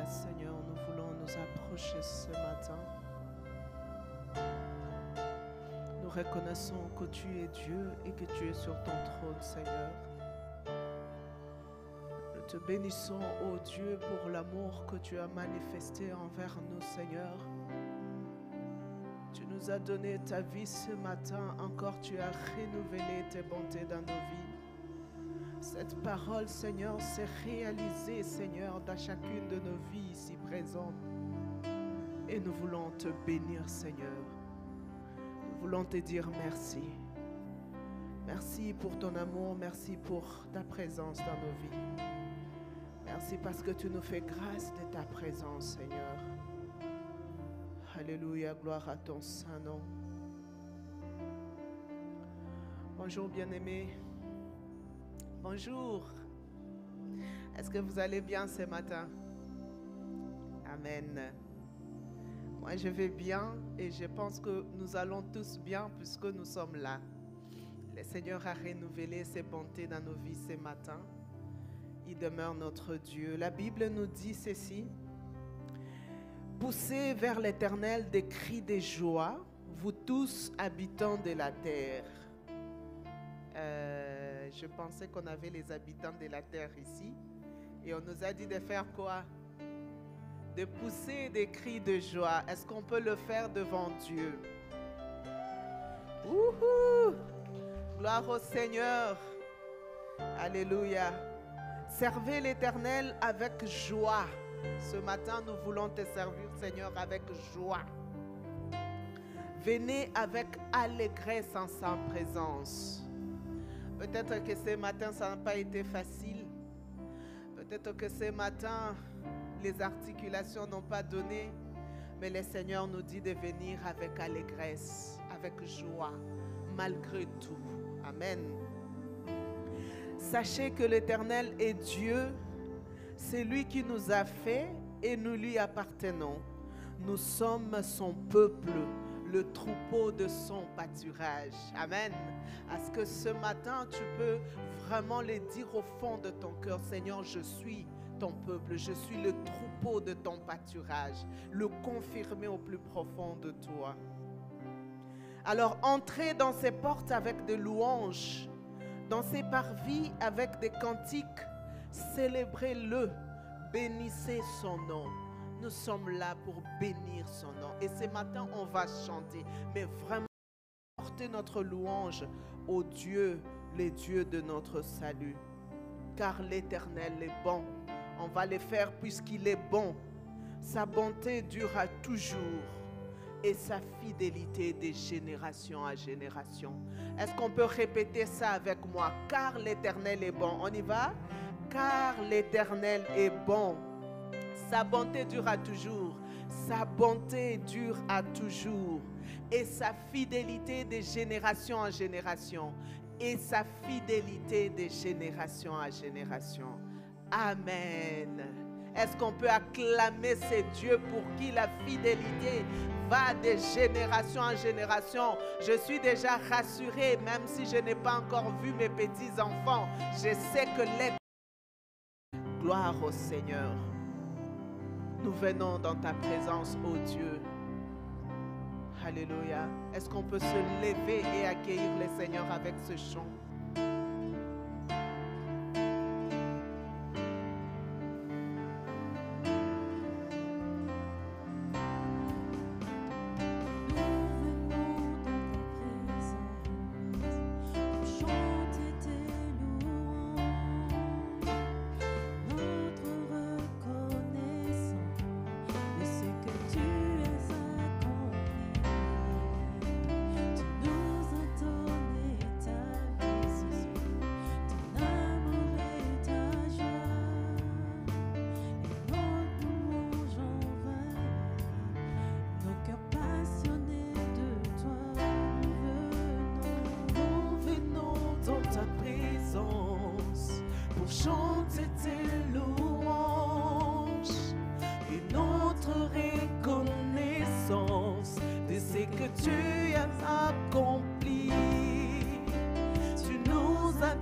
Seigneur, nous voulons nous approcher ce matin. Nous reconnaissons que tu es Dieu et que tu es sur ton trône, Seigneur. Nous te bénissons, ô Dieu, pour l'amour que tu as manifesté envers nous, Seigneur. Tu nous as donné ta vie ce matin, encore tu as renouvelé tes bontés dans nos vies. Cette parole, Seigneur, s'est réalisée, Seigneur, dans chacune de nos vies ici présentes. Et nous voulons te bénir, Seigneur. Nous voulons te dire merci. Merci pour ton amour, merci pour ta présence dans nos vies. Merci parce que tu nous fais grâce de ta présence, Seigneur. Alléluia, gloire à ton saint nom. Bonjour, bien-aimés. Bonjour. Est-ce que vous allez bien ce matin? Amen. Moi, je vais bien et je pense que nous allons tous bien puisque nous sommes là. Le Seigneur a renouvelé ses bontés dans nos vies ce matin. Il demeure notre Dieu. La Bible nous dit ceci. Poussez vers l'Éternel des cris de joie, vous tous habitants de la terre. Je pensais qu'on avait les habitants de la terre ici. Et on nous a dit de faire quoi? De pousser des cris de joie. Est-ce qu'on peut le faire devant Dieu? Wouhou! Gloire au Seigneur. Alléluia. Servez l'Éternel avec joie. Ce matin, nous voulons te servir, Seigneur, avec joie. Venez avec allégresse en sa présence. Peut-être que ce matin, ça n'a pas été facile. Peut-être que ce matin, les articulations n'ont pas donné. Mais le Seigneur nous dit de venir avec allégresse, avec joie, malgré tout. Amen. Sachez que l'Éternel est Dieu. C'est lui qui nous a fait et nous lui appartenons. Nous sommes son peuple, le troupeau de son pâturage. Amen. Est-ce que ce matin, tu peux vraiment le dire au fond de ton cœur, Seigneur, je suis ton peuple, je suis le troupeau de ton pâturage. Le confirmer au plus profond de toi. Alors, entrez dans ses portes avec des louanges, dans ses parvis avec des cantiques. Célébrez-le, bénissez son nom. Nous sommes là pour bénir son nom. Et ce matin, on va chanter, mais vraiment porter notre louange au Dieu, les dieux de notre salut. Car l'Éternel est bon. On va le faire puisqu'il est bon. Sa bonté durera toujours et sa fidélité de génération à génération. Est-ce qu'on peut répéter ça avec moi? Car l'Éternel est bon. On y va? Car l'Éternel est bon. Sa bonté dure à toujours. Sa bonté dure à toujours. Et sa fidélité de génération en génération. Et sa fidélité de génération à génération. Amen. Est-ce qu'on peut acclamer ces dieux pour qui la fidélité va de génération en génération? Je suis déjà rassurée, même si je n'ai pas encore vu mes petits-enfants. Je sais que gloire au Seigneur. Nous venons dans ta présence, ô Dieu. Alléluia. Est-ce qu'on peut se lever et accueillir le Seigneur avec ce chant?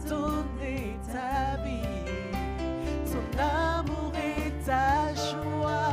Donné ta vie, ton amour et ta joie.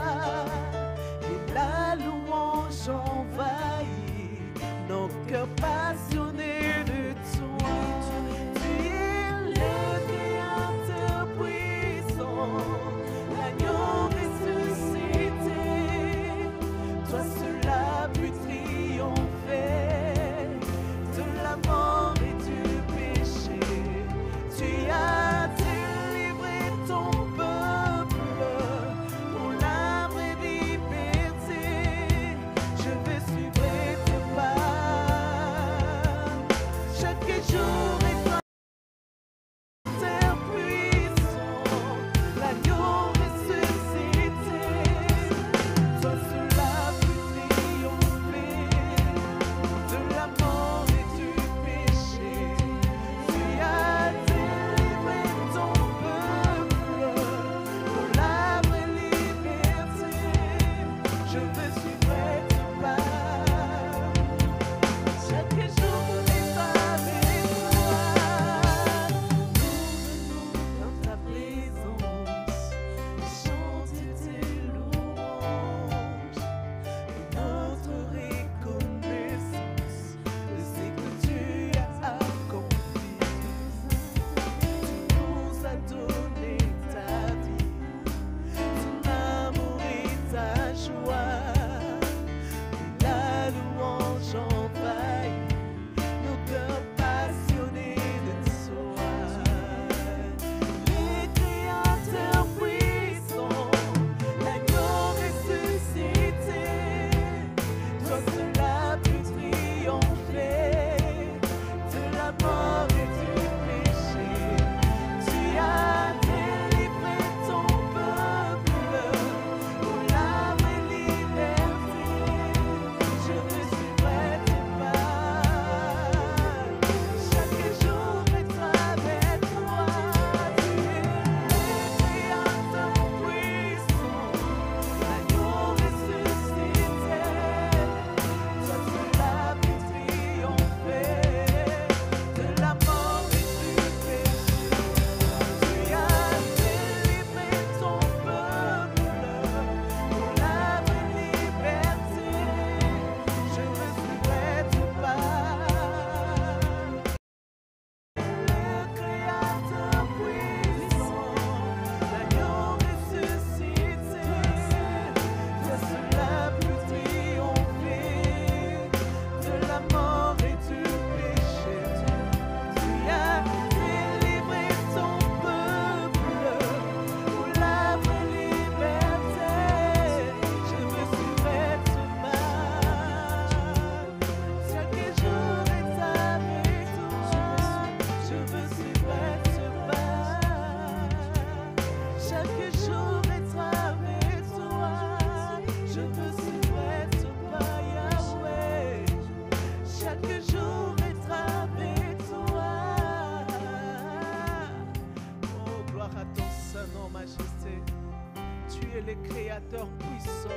es créateur puissant.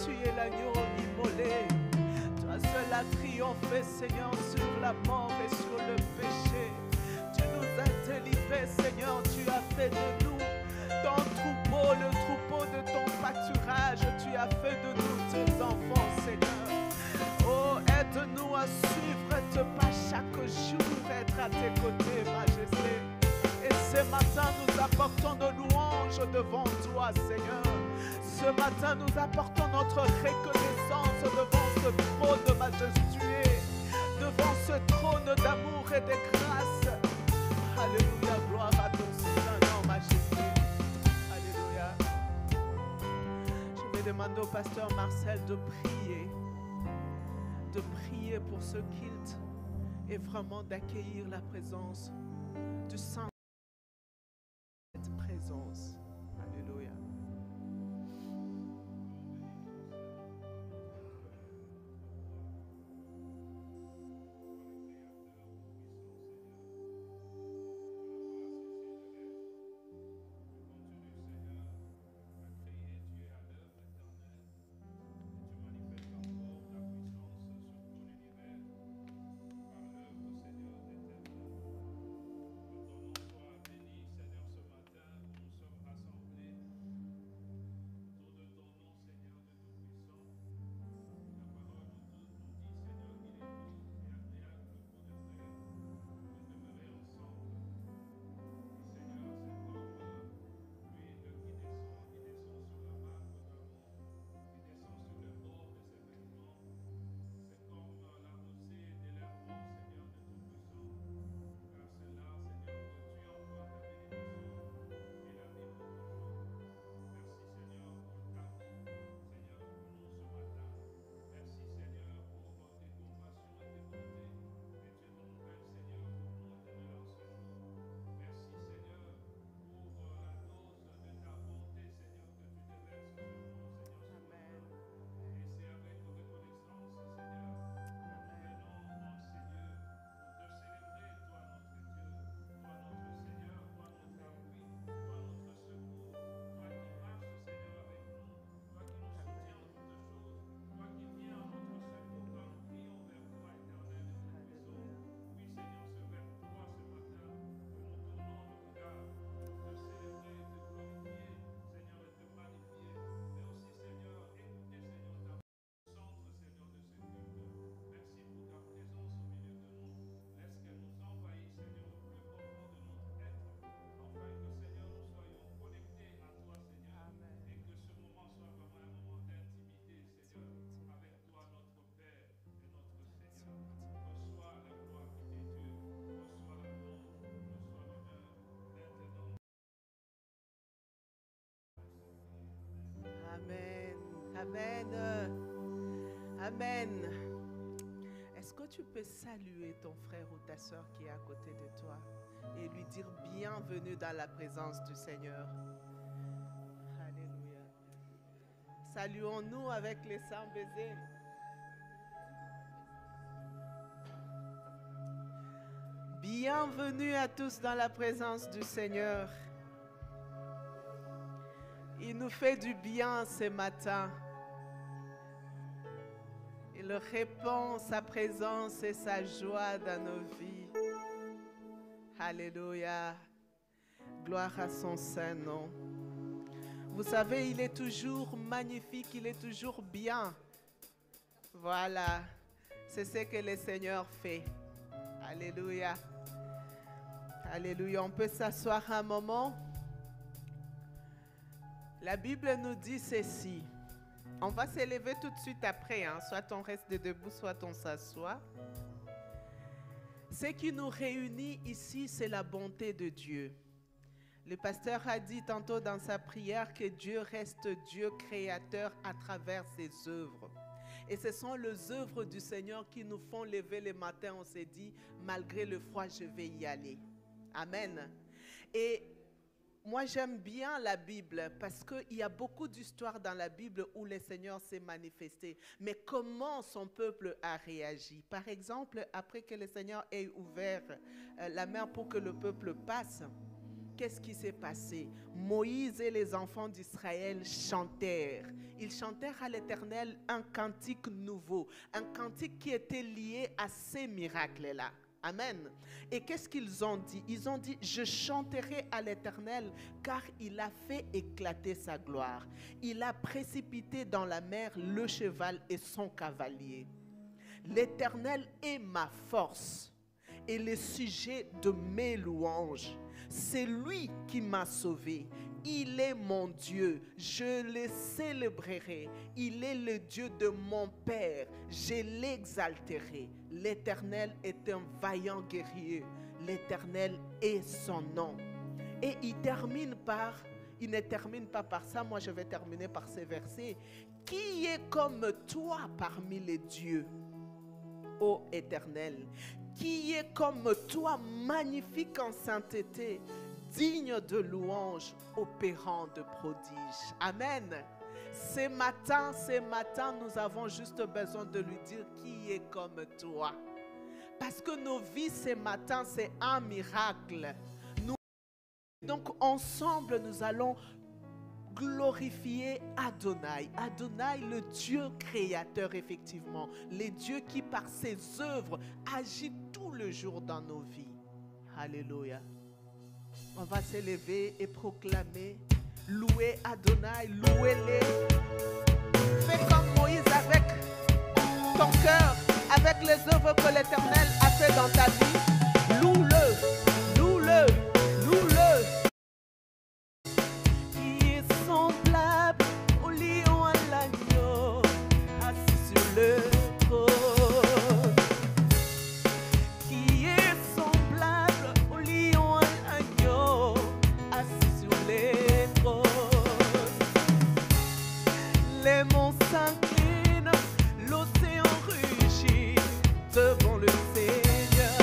Tu es l'agneau immolé. Toi seul as triomphé, Seigneur, sur la mort et sur le péché. Tu nous as délivrés, Seigneur. Tu as fait de nous ton troupeau, le troupeau de ton pâturage. Tu as fait de nous tes enfants, Seigneur. Oh, aide-nous à suivre tes pas chaque jour, être à tes côtés, Majesté. Et ce matin, nous apportons nos louanges devant toi, Seigneur. Ce matin, nous apportons notre reconnaissance devant ce trône majestueux, devant ce trône d'amour et de grâce. Alléluia, gloire à ton Saint-Nom, Majesté. Alléluia. Je vais demander au pasteur Marcel de prier pour ce culte et vraiment d'accueillir la présence du Saint. Cette présence. Alléluia. Amen. Amen. Est-ce que tu peux saluer ton frère ou ta soeur qui est à côté de toi et lui dire bienvenue dans la présence du Seigneur? Alléluia. Saluons-nous avec les saints baisers. Bienvenue à tous dans la présence du Seigneur. Il nous fait du bien ce matin. Il répand sa présence et sa joie dans nos vies. Alléluia. Gloire à son Saint-Nom. Vous savez, il est toujours magnifique, il est toujours bien. Voilà. C'est ce que le Seigneur fait. Alléluia. Alléluia. On peut s'asseoir un moment. La Bible nous dit ceci. On va s'élever tout de suite après. Soit on reste debout, soit on s'assoit. Ce qui nous réunit ici, c'est la bonté de Dieu. Le pasteur a dit tantôt dans sa prière que Dieu reste Dieu créateur à travers ses œuvres. Et ce sont les œuvres du Seigneur qui nous font lever le matin. On s'est dit, malgré le froid, je vais y aller. Amen. Et moi, j'aime bien la Bible parce qu'il y a beaucoup d'histoires dans la Bible où le Seigneur s'est manifesté. Mais comment son peuple a réagi? Par exemple, après que le Seigneur ait ouvert la mer pour que le peuple passe, qu'est-ce qui s'est passé? Moïse et les enfants d'Israël chantèrent. Ils chantèrent à l'Éternel un cantique nouveau, un cantique qui était lié à ces miracles-là. Amen. Et qu'est-ce qu'ils ont dit? Ils ont dit, je chanterai à l'Éternel car il a fait éclater sa gloire. Il a précipité dans la mer le cheval et son cavalier. L'Éternel est ma force et le sujet de mes louanges. C'est lui qui m'a sauvé. Il est mon Dieu. Je le célébrerai. Il est le Dieu de mon Père. Je l'exalterai. L'Éternel est un vaillant guerrier. L'Éternel est son nom. Et il ne termine pas par ça. Moi, je vais terminer par ces versets. Qui est comme toi parmi les dieux, ô Éternel? Qui est comme toi, magnifique en sainteté, digne de louange, opérant de prodiges. Amen. Ce matin, nous avons juste besoin de lui dire qui est comme toi. Parce que nos vies ce matin, c'est un miracle. Donc ensemble, nous allons glorifier Adonai. Adonai, le Dieu créateur, effectivement. Le Dieu qui, par ses œuvres, agit tout le jour dans nos vies. Alléluia. On va s'élever et proclamer, louer Adonai, louez-les. Fais comme Moïse avec ton cœur, avec les œuvres que l'Éternel a fait dans ta vie. Loue-le, loue-le, loue-le. Qui est semblable au lion à l'agneau, assis sur le trône. Qui est semblable au lion à l'agneau, assis sur les trônes. Les monts s'inclinent, l'océan rugit devant le Seigneur.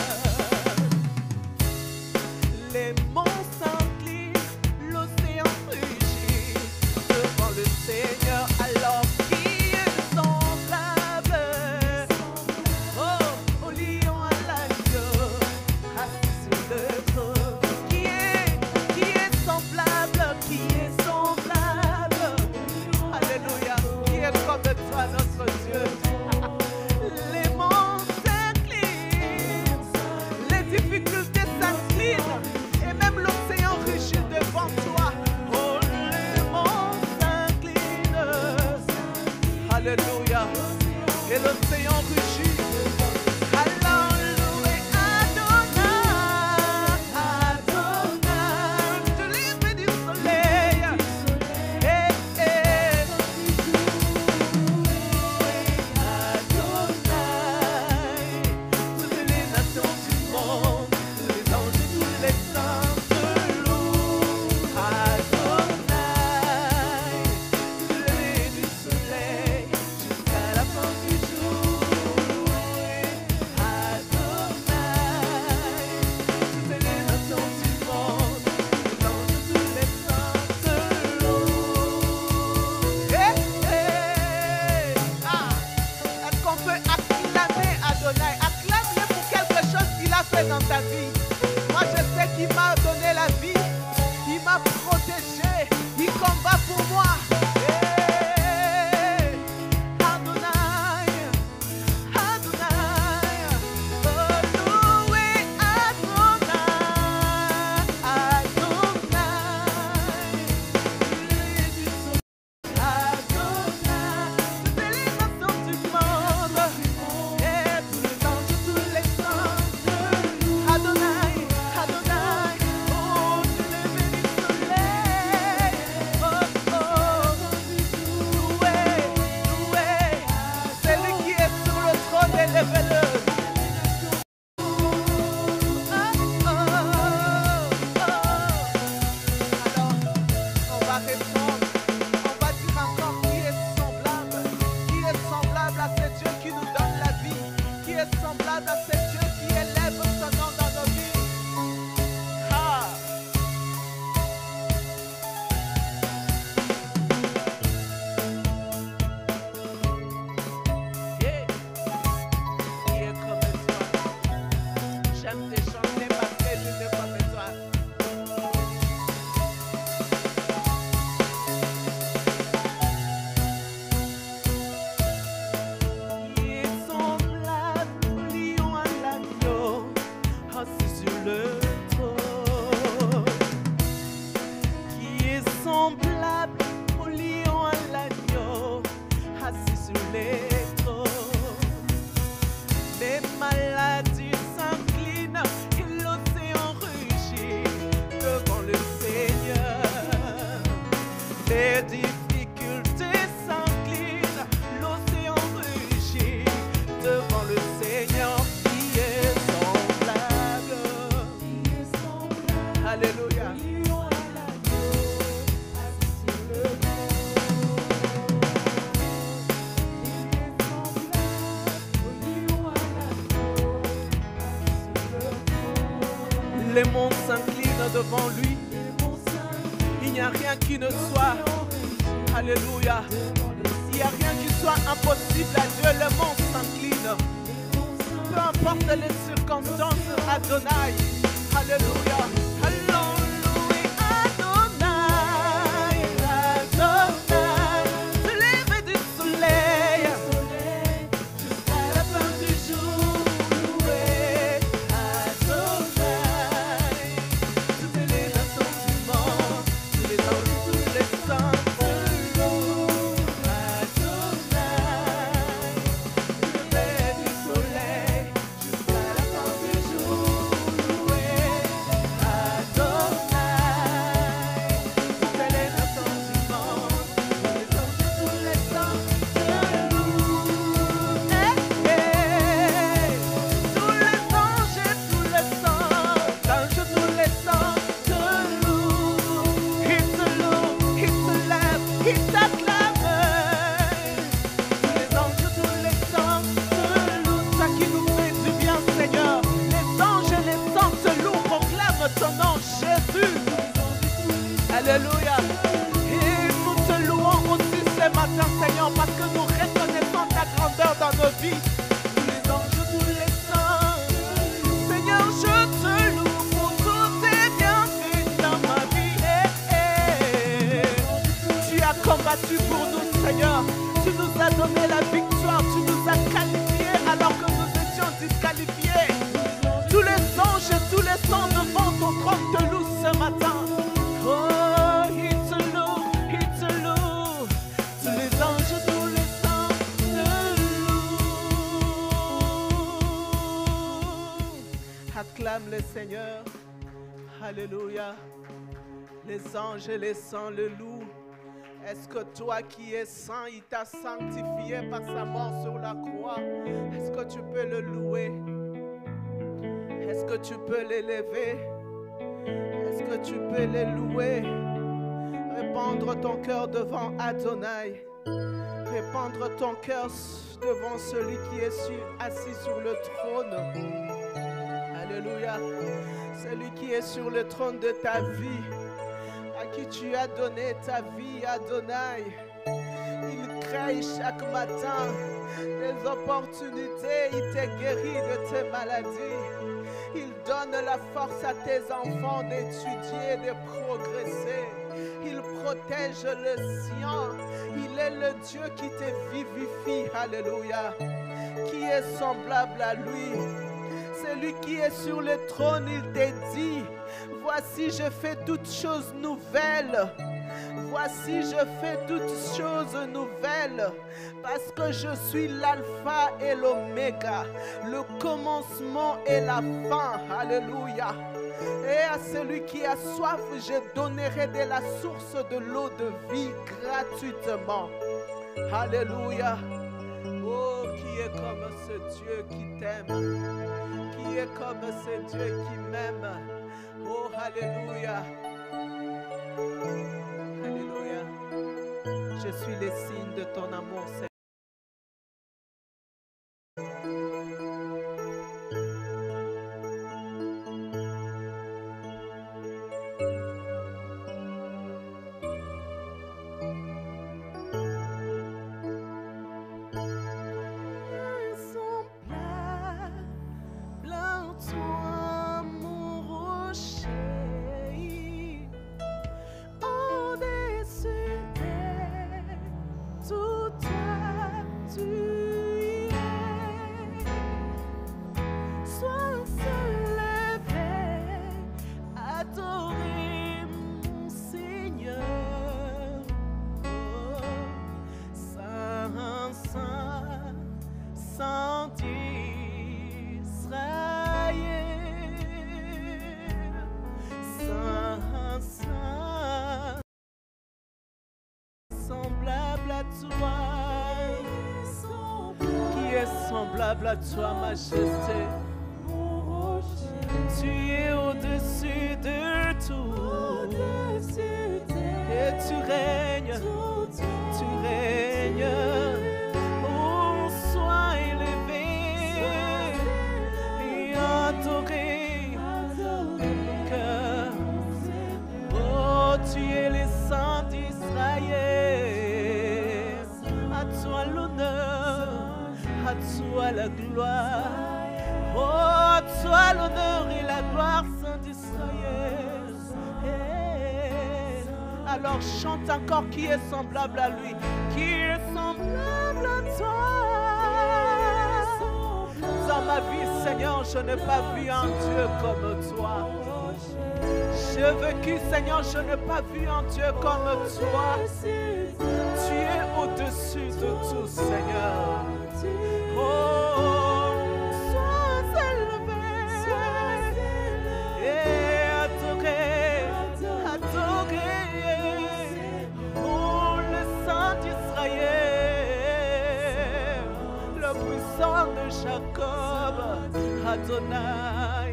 Les monts s'inclinent, l'océan rugit devant le Seigneur. Alors qui est semblable, oh, au lion à l'agneau, assis sur le trône. Qui est semblable, qui est semblable, alléluia, qui est comme toi notre Dieu. Les monts s'inclinent, les difficultés s'inclinent, et même l'océan rugit devant toi. Oh, les monts s'inclinent, alléluia, et l'océan rugit. Alors louez Adonai, Adonai, je l'ai du soleil. Adonai, toutes les nations du monde, les anges et tous les saints te louent. Adonai, du lever du soleil jusqu'à la fin du jour. Les mondes s'inclinent devant lui. Il n'y a rien qui ne soit. Alléluia. Il n'y a rien qui soit impossible à Dieu. Le monde s'incline. Peu importe les circonstances, Adonai. Alléluia. Alléluia. Adonai. Adonai. Se lever du soleil jusqu'à la fin du jour. Loué. Adonai. Toutes les nations du monde, tous les anges, tous les saints te louent. Adonai. Se lever du soleil jusqu'à la fin du jour. Loué. Adonai. Toutes les nations du monde, tous les anges, tous les saints te louent. Tous les anges et tous les saints, tous les saints te louent. Ils te louent, ils te lèvent, ils t'acclament. Tous les anges, tous les saints te louent. Ça qui nous fait du bien, Seigneur. Les anges et les saints te louent, proclament ton nom, Jésus. Alléluia. Et nous te louons aussi ce matin, Seigneur, parce que nous reconnaissons ta grandeur dans nos vies. Tous les anges, tous les saints. Seigneur, je te loue pour tous tes bienfaits dans ma vie. Tu as combattu pour nous, Seigneur. Tu nous as donné la victoire. Tu nous as qualifiés alors que nous étions disqualifiés. Tous les anges et tous les saints devant ton trône te louent ce matin. Oh, ils te louent, ils te louent. Tous les anges, tous les saints te louent. Acclame le Seigneur. Alléluia. Les anges et les saints le louent. Est-ce que toi qui es saint, il t'a sanctifié par sa mort sur la croix? Est-ce que tu peux le louer? Est-ce que tu peux l'élever? Est-ce que tu peux les louer? Répandre ton cœur devant Adonai. Répandre ton cœur devant celui qui est assis sur le trône. Alléluia. Celui qui est sur le trône de ta vie, à qui tu as donné ta vie, Adonai. Il crée chaque matin des opportunités. Il te guérit de tes maladies. Il donne la force à tes enfants d'étudier, de progresser. Il protège le sien. Il est le Dieu qui te vivifie. Alléluia. Qui est semblable à lui? Celui qui est sur le trône, il te dit: voici, je fais toutes choses nouvelles. Voici, je fais toutes choses nouvelles, parce que je suis l'alpha et l'oméga, le commencement et la fin. Alléluia. Et à celui qui a soif, je donnerai de la source de l'eau de vie gratuitement. Alléluia. Oh, qui est comme ce Dieu qui t'aime? Qui est comme ce Dieu qui m'aime? Oh, alléluia. Alléluia. Je suis le signe de ton amour, Seigneur. Semblable à toi, majesté. Tu es au-dessus de tout. Et tu règnes. Tu règnes. Oh, sois élevé et adoré. toi la gloire. Oh, toi l'honneur et la gloire, Saint d'Israël. Alors chante encore qui est semblable à lui. Qui est semblable à toi. Dans ma vie, Seigneur, je n'ai pas vu un Dieu comme toi. J'ai vécu, Seigneur, je n'ai pas vu un Dieu comme toi. Tu es au-dessus de tout, Seigneur. Oh, sois élevé et adoré, adoré. Oh, le Saint d'Israël, le puissant de Jacob, Adonai,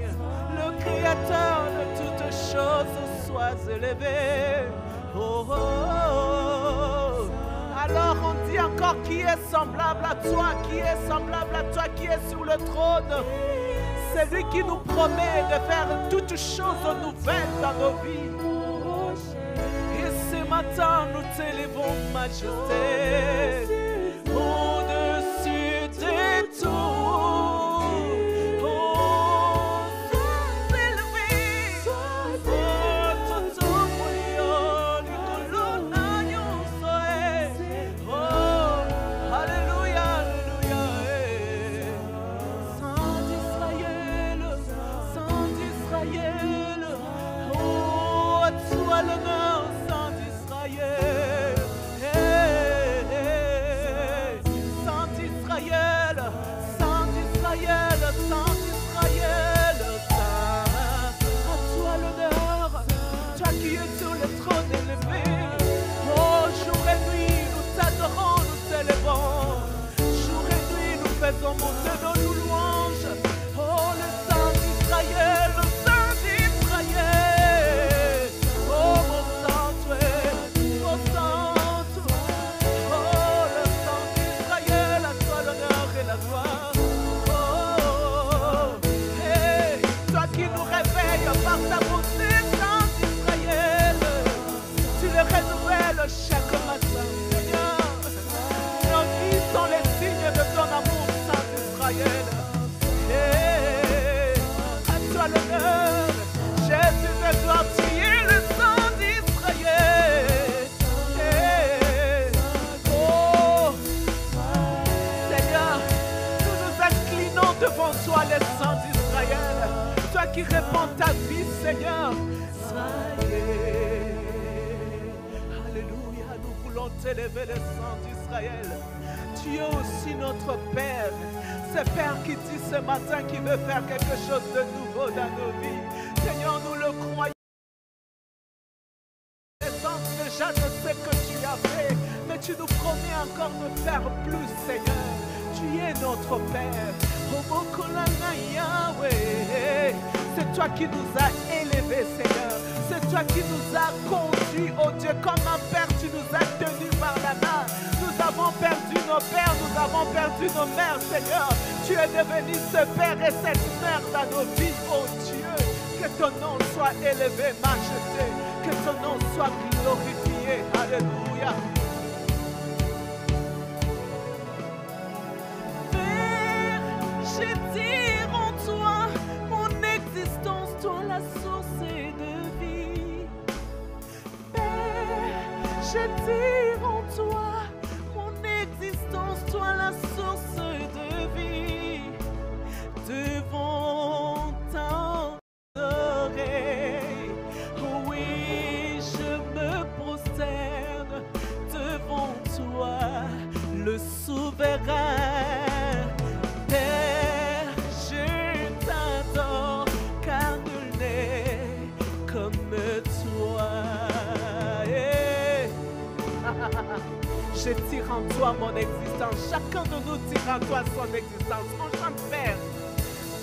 le Créateur de toutes choses, sois élevé. Oh, oh, oh. Alors on dit encore qui est semblable à toi, qui est semblable à toi, qui est sur le trône. C'est lui qui nous promet de faire toutes choses nouvelles dans nos vies. Et ce matin nous t'élevons, majesté, au-dessus de tout. L'honneur, Saint d'Israël, Saint d'Israël, Saint d'Israël, Saint d'Israël, Saint. À toi l'honneur, toi qui es sur le trône élevé. Oh, jour et nuit, nous t'adorons, nous t'élevons. Jour et nuit, nous faisons monter nos louanges. Oh, le Saint d'Israël, le Saint d'Israël. Par ta bonté, Saint d'Israël, tu le renouvelles chaque matin, Seigneur. Nos vies sont les signes de ton amour, Saint d'Israël. À toi l'honneur, Jésus de gloire, tu es le Saint d'Israël. Oh, Seigneur, nous nous inclinons devant toi, les Saints d'Israël. Toi qui répands ta vie, Seigneur. Alléluia, nous voulons t'élever, le Saint d'Israël. Tu es aussi notre Père. Ce Père qui dit ce matin qu'il veut faire quelque chose de nouveau dans nos vies. Seigneur, nous le croyons. Déjà de ce que tu as fait, mais tu nous promets encore de faire plus, Seigneur. Tu es notre Père. C'est toi qui nous as élevés, Seigneur. C'est toi qui nous as conduits, oh Dieu. Comme un Père, tu nous as tenus par la main. Nous avons perdu nos pères, nous avons perdu nos mères, Seigneur. Tu es devenu ce Père et cette Mère dans nos vies, oh Dieu. Que ton nom soit élevé, majesté. Que ton nom soit glorifié. Alléluia. J'étire en toi mon existence, toi la source de vie. Père, j'étire en toi mon existence, toi la source de vie. Devant ta oreille, oui, je me prosterne devant toi, le souverain. Je tire en toi mon existence. Chacun de nous tire en toi son existence. On chante, Père.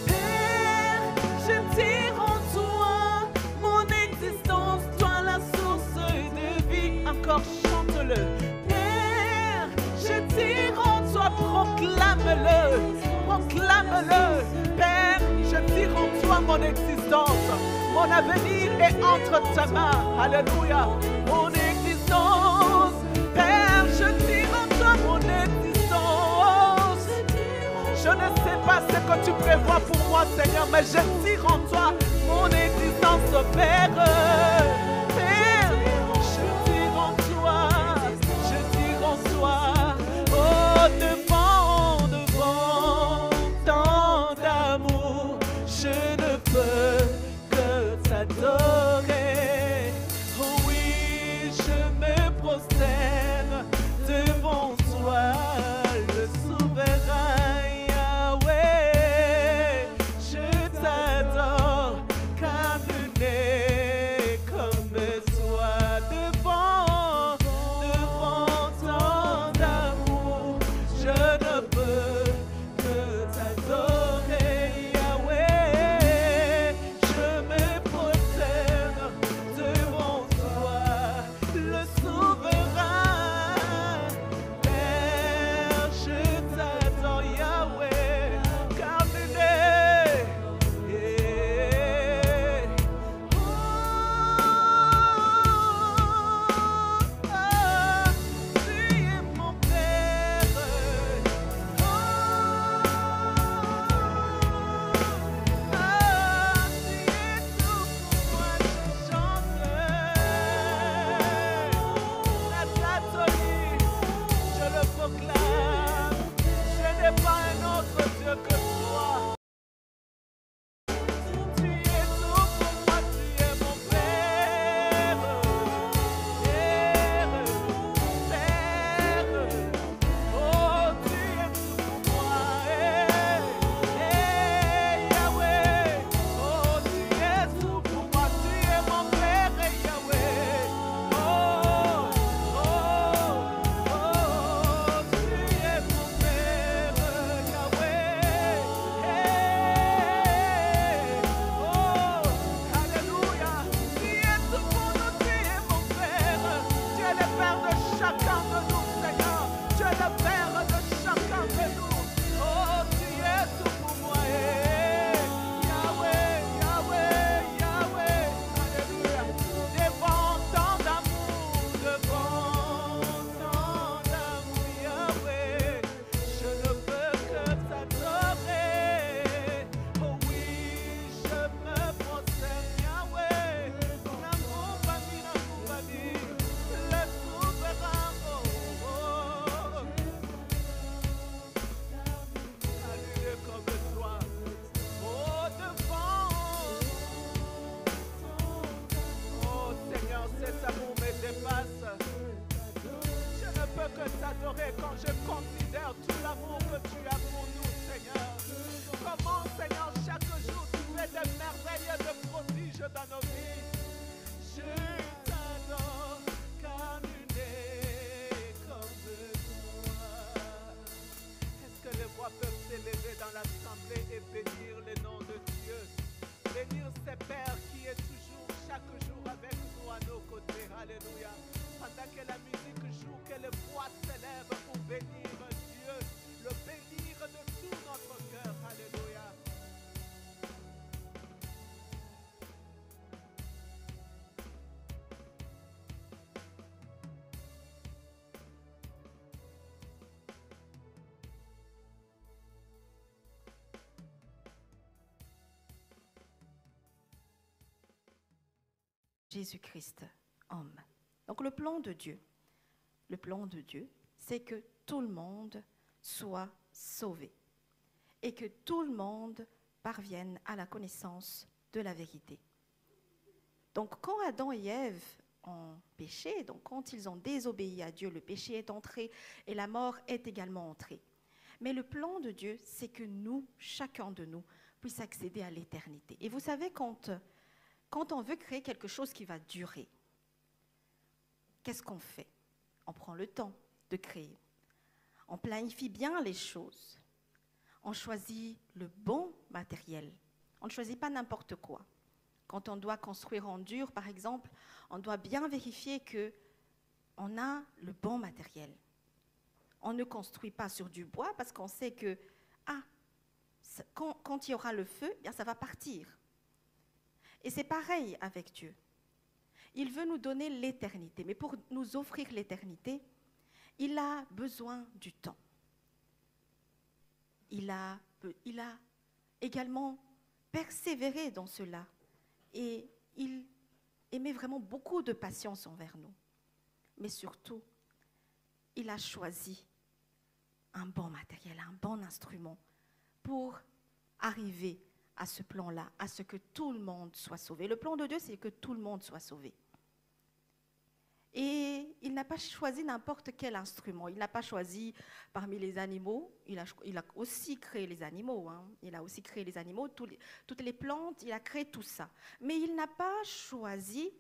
Père, je tire en toi mon existence. Toi la source de vie. Encore chante-le. Père, je tire en toi. Proclame-le. Proclame-le. Père, je tire en toi mon existence. Mon avenir est entre ta main. Alléluia. Mon existence. Père, je tire en toi mon existence. tu prévois pour moi, Seigneur, mais je tire en toi mon existence, Père. Père, je tire en toi, je tire en toi. Oh, devant tant d'amour, je ne peux que t'adorer. Oh oui, je me prosterne devant toi, le souverain Yahweh. Je t'adore, car tu n'es comme toi. Devant tant d'amour, je ne peux que t'adorer, Yahweh. Je me prosterne devant toi, le souverain. Père, je t'adore, Yahweh, car tu n'es. Tu es mon Père. Tu es tout pour moi, je chante. La Satorie, je le proclame. Je n'ai pas un autre Dieu que toi. Tu es tout pour moi, tu es mon Père. Père, Père. Oh, tu es tout pour moi. Yahweh. Oh, tu es tout pour moi, tu es mon Père, Yahweh. Oh, tu es mon Père, Yahweh. Oh, alléluia. Tu es tout pour nous, tu es mon Père. Tu es le Père de chacun de nous, Seigneur. Tu es le Père de chacun de nous. Oh, tu es tout pour moi. Yahweh, Yahweh, Yahweh. Alléluia. Devant tant d'amour, Yahweh, je ne peux que t'adorer. Oh oui, je me prosterne, Yahweh. L'amour bani, le souverain. Oh, alléluia comme toi. Oh, oh Seigneur, cet amour me dépasse. Je ne peux que t'adorer quand je considère tout l'amour que tu as pour nous, Seigneur. Comment, Seigneur, chaque jour tu fais des merveilles, de prodiges dans nos vies. Je t'adore, car tu n'es comme toi. Est-ce que les voix peuvent s'élever dans l'assemblée et bénir le nom de Dieu? Bénir ces pères qui est toujours, chaque jour avec nous à nos côtés. Alléluia. Pendant que la musique joue, que les voix s'élèvent pour bénir Dieu, le bénir de tout notre cœur. Alléluia. Jésus-Christ, homme. Donc le plan de Dieu, c'est que tout le monde soit sauvé et que tout le monde parvienne à la connaissance de la vérité. Donc quand Adam et Ève ont péché, donc quand ils ont désobéi à Dieu, le péché est entré et la mort est également entrée. Mais le plan de Dieu, c'est que nous, chacun de nous, puisse accéder à l'éternité. Et vous savez, quand on veut créer quelque chose qui va durer, qu'est-ce qu'on fait? On prend le temps de créer. On planifie bien les choses. On choisit le bon matériel. On ne choisit pas n'importe quoi. Quand on doit construire en dur, par exemple, on doit bien vérifier qu'on a le bon matériel. On ne construit pas sur du bois parce qu'on sait que quand il y aura le feu, bien, ça va partir. Et c'est pareil avec Dieu. Il veut nous donner l'éternité, mais pour nous offrir l'éternité, il a besoin du temps. Il a également persévéré dans cela. Et il aimait vraiment beaucoup de patience envers nous. Mais surtout, il a choisi un bon matériel, un bon instrument pour arriver à ce plan-là, à ce que tout le monde soit sauvé. Le plan de Dieu, c'est que tout le monde soit sauvé. Et il n'a pas choisi n'importe quel instrument. Il n'a pas choisi parmi les animaux. Il a aussi créé les animaux. Il a aussi créé les animaux, toutes les plantes. Il a créé tout ça. Mais il n'a pas choisi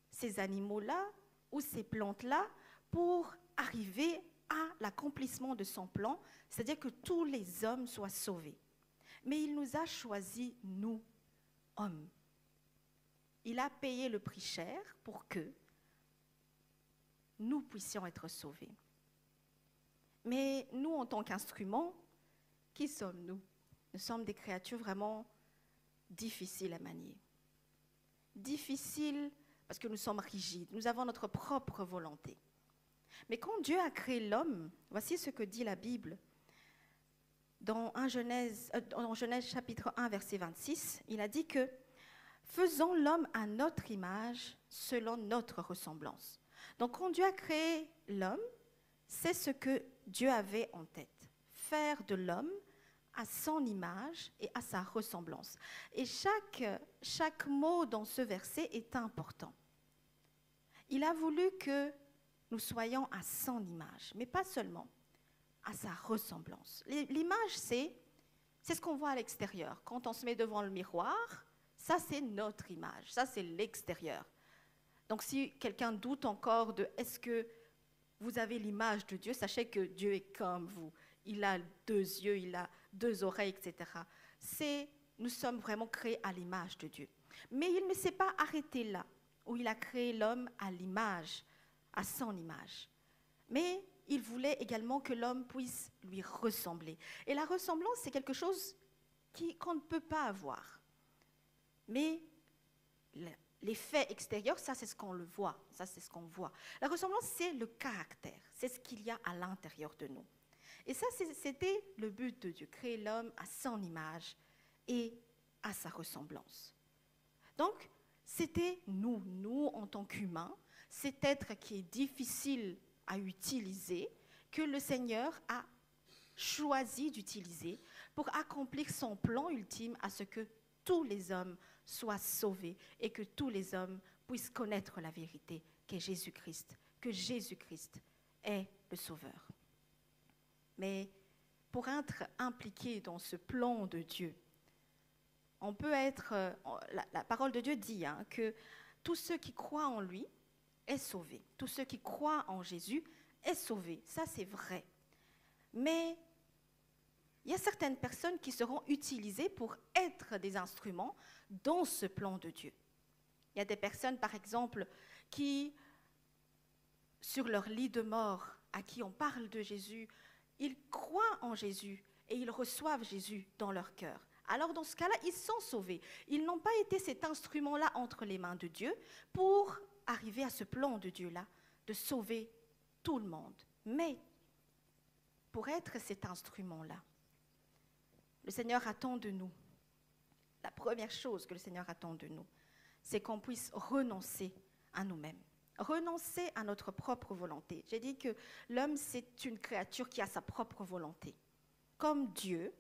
ces animaux-là ou ces plantes-là pour arriver à l'accomplissement de son plan, c'est-à-dire que tous les hommes soient sauvés. Mais il nous a choisis, nous, hommes. Il a payé le prix cher pour que nous puissions être sauvés. Mais nous, en tant qu'instruments, qui sommes-nous? Nous sommes des créatures vraiment difficiles à manier. Difficiles parce que nous sommes rigides, nous avons notre propre volonté. Mais quand Dieu a créé l'homme, voici ce que dit la Bible. Dans Genèse chapitre 1, verset 26, il a dit que « Faisons l'homme à notre image, selon notre ressemblance ». Donc quand Dieu a créé l'homme, c'est ce que Dieu avait en tête. Faire de l'homme à son image et à sa ressemblance. Et chaque mot dans ce verset est important. Il a voulu que nous soyons à son image, mais pas seulement, à sa ressemblance. L'image, c'est ce qu'on voit à l'extérieur. Quand on se met devant le miroir, ça c'est notre image, ça c'est l'extérieur. Donc si quelqu'un doute encore de est-ce que vous avez l'image de Dieu, sachez que Dieu est comme vous. Il a 2 yeux, il a 2 oreilles, etc. Nous sommes vraiment créés à l'image de Dieu. Mais il ne s'est pas arrêté là, où il a créé l'homme à l'image, à son image. Mais il voulait également que l'homme puisse lui ressembler. Et la ressemblance, c'est quelque chose qu'on ne peut pas avoir. Mais l'effet extérieur, ça c'est ce qu'on le voit, ça c'est ce qu'on voit. La ressemblance, c'est le caractère, c'est ce qu'il y a à l'intérieur de nous. Et ça, c'était le but de Dieu, créer l'homme à son image et à sa ressemblance. Donc, c'était nous en tant qu'humains, cet être qui est difficile à utiliser, que le Seigneur a choisi d'utiliser pour accomplir son plan ultime à ce que tous les hommes soient sauvés et que tous les hommes puissent connaître la vérité qu'est Jésus-Christ, que Jésus-Christ est le Sauveur. Mais pour être impliqué dans ce plan de Dieu, on peut être, la parole de Dieu dit que tous ceux qui croient en lui est sauvé. Tous ceux qui croient en Jésus est sauvé. Ça, c'est vrai. Mais il y a certaines personnes qui seront utilisées pour être des instruments dans ce plan de Dieu. Il y a des personnes, par exemple, qui, sur leur lit de mort, à qui on parle de Jésus, ils croient en Jésus et ils reçoivent Jésus dans leur cœur. Alors dans ce cas-là, ils sont sauvés. Ils n'ont pas été cet instrument-là entre les mains de Dieu pour arriver à ce plan de Dieu-là, de sauver tout le monde. Mais pour être cet instrument-là, le Seigneur attend de nous, la première chose que le Seigneur attend de nous, c'est qu'on puisse renoncer à nous-mêmes, renoncer à notre propre volonté. J'ai dit que l'homme, c'est une créature qui a sa propre volonté, comme Dieu,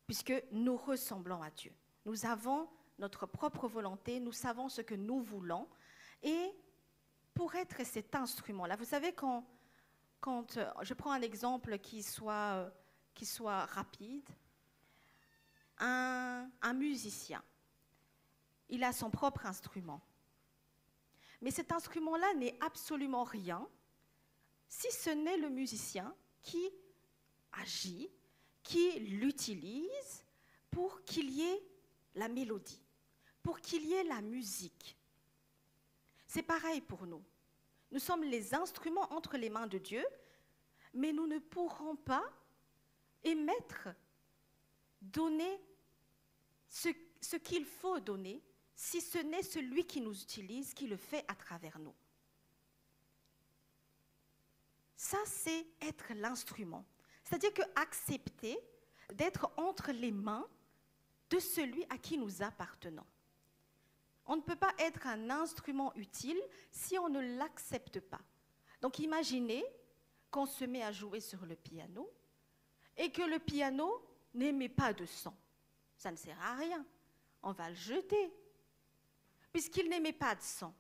puisque nous ressemblons à Dieu. Nous avons notre propre volonté, nous savons ce que nous voulons, et pour être cet instrument-là, vous savez, quand je prends un exemple qui soit rapide, un musicien, il a son propre instrument. Mais cet instrument-là n'est absolument rien si ce n'est le musicien qui agit, qui l'utilise pour qu'il y ait la mélodie, pour qu'il y ait la musique. C'est pareil pour nous. Nous sommes les instruments entre les mains de Dieu, mais nous ne pourrons pas émettre, donner ce qu'il faut donner, si ce n'est celui qui nous utilise, qui le fait à travers nous. Ça, c'est être l'instrument. C'est-à-dire qu'accepter d'être entre les mains de celui à qui nous appartenons. On ne peut pas être un instrument utile si on ne l'accepte pas. Donc imaginez qu'on se met à jouer sur le piano et que le piano n'émet pas de son. Ça ne sert à rien. On va le jeter, puisqu'il n'émet pas de son.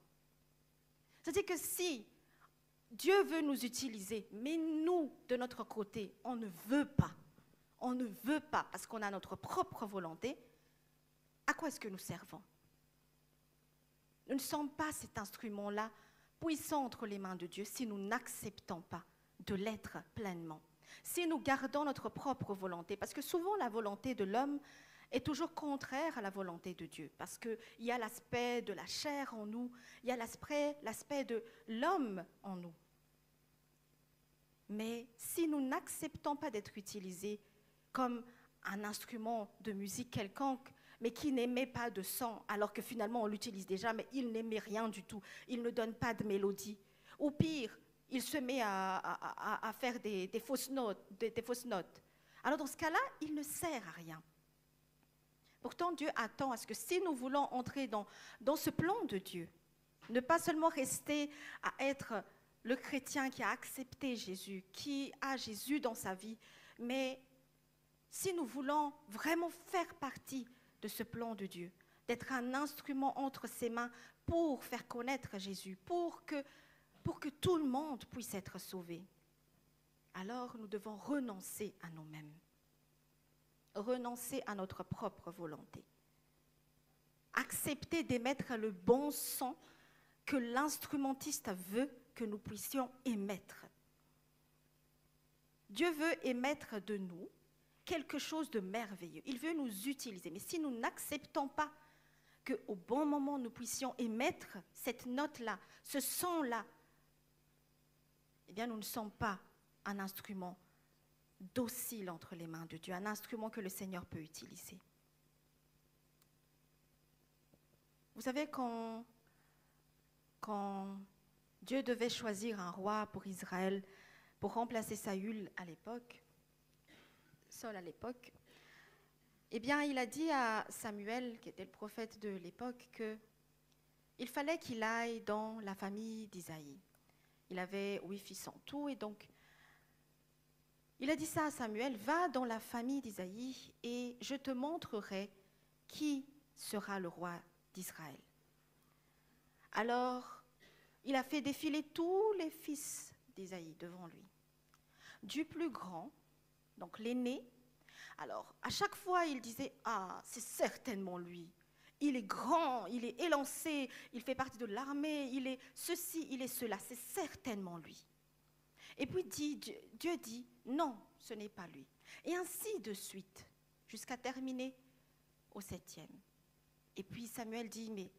C'est-à-dire que si Dieu veut nous utiliser, mais nous, de notre côté, on ne veut pas, parce qu'on a notre propre volonté, à quoi est-ce que nous servons? Nous ne sommes pas cet instrument-là puissant entre les mains de Dieu si nous n'acceptons pas de l'être pleinement. Si nous gardons notre propre volonté, parce que souvent la volonté de l'homme est toujours contraire à la volonté de Dieu, parce qu'il y a l'aspect de la chair en nous, il y a l'aspect de l'homme en nous. Mais si nous n'acceptons pas d'être utilisés comme un instrument de musique quelconque, mais qui n'émet pas de son, alors que finalement on l'utilise déjà, mais il n'émet rien du tout, il ne donne pas de mélodie. Ou pire, il se met à faire des fausses notes. Alors dans ce cas-là, il ne sert à rien. Pourtant, Dieu attend à ce que si nous voulons entrer dans ce plan de Dieu, ne pas seulement rester à être le chrétien qui a accepté Jésus, qui a Jésus dans sa vie, mais si nous voulons vraiment faire partie de ce plan de Dieu, d'être un instrument entre ses mains pour faire connaître Jésus, pour que tout le monde puisse être sauvé, alors nous devons renoncer à nous-mêmes, renoncer à notre propre volonté, accepter d'émettre le bon son que l'instrumentiste veut que nous puissions émettre. Dieu veut émettre de nous quelque chose de merveilleux. Il veut nous utiliser. Mais si nous n'acceptons pas qu'au bon moment, nous puissions émettre cette note-là, ce son-là, eh bien, nous ne sommes pas un instrument docile entre les mains de Dieu, un instrument que le Seigneur peut utiliser. Vous savez, quand Dieu devait choisir un roi pour Israël, pour remplacer Saül à l'époque, Saul à l'époque, eh bien, il a dit à Samuel, qui était le prophète de l'époque, qu'il fallait qu'il aille dans la famille d'Isaïe. Il avait 8 fils en tout, et donc, il a dit ça à Samuel, va dans la famille d'Isaïe et je te montrerai qui sera le roi d'Israël. Alors, il a fait défiler tous les fils d'Isaïe devant lui, du plus grand, donc l'aîné. Alors, à chaque fois, il disait, ah, c'est certainement lui. Il est grand, il est élancé, il fait partie de l'armée, il est ceci, il est cela, c'est certainement lui. Et puis Dieu dit, non, ce n'est pas lui. Et ainsi de suite, jusqu'à terminer au 7e. Et puis Samuel dit, mais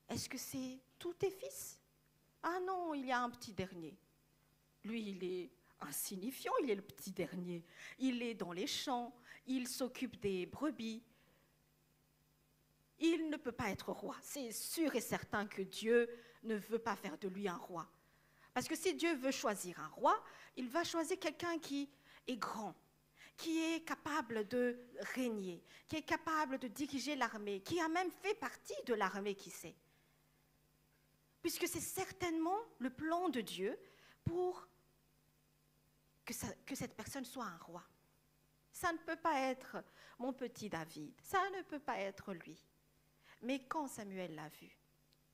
est-ce que c'est tous tes fils? Ah non, il y a un petit dernier. Lui, il est insignifiant, il est le petit dernier. Il est dans les champs, il s'occupe des brebis. Il ne peut pas être roi. C'est sûr et certain que Dieu ne veut pas faire de lui un roi. Parce que si Dieu veut choisir un roi, il va choisir quelqu'un qui est grand, qui est capable de régner, qui est capable de diriger l'armée, qui a même fait partie de l'armée, qui sait. Puisque c'est certainement le plan de Dieu pour que cette personne soit un roi. Ça ne peut pas être mon petit David, ça ne peut pas être lui. Mais quand Samuel l'a vu,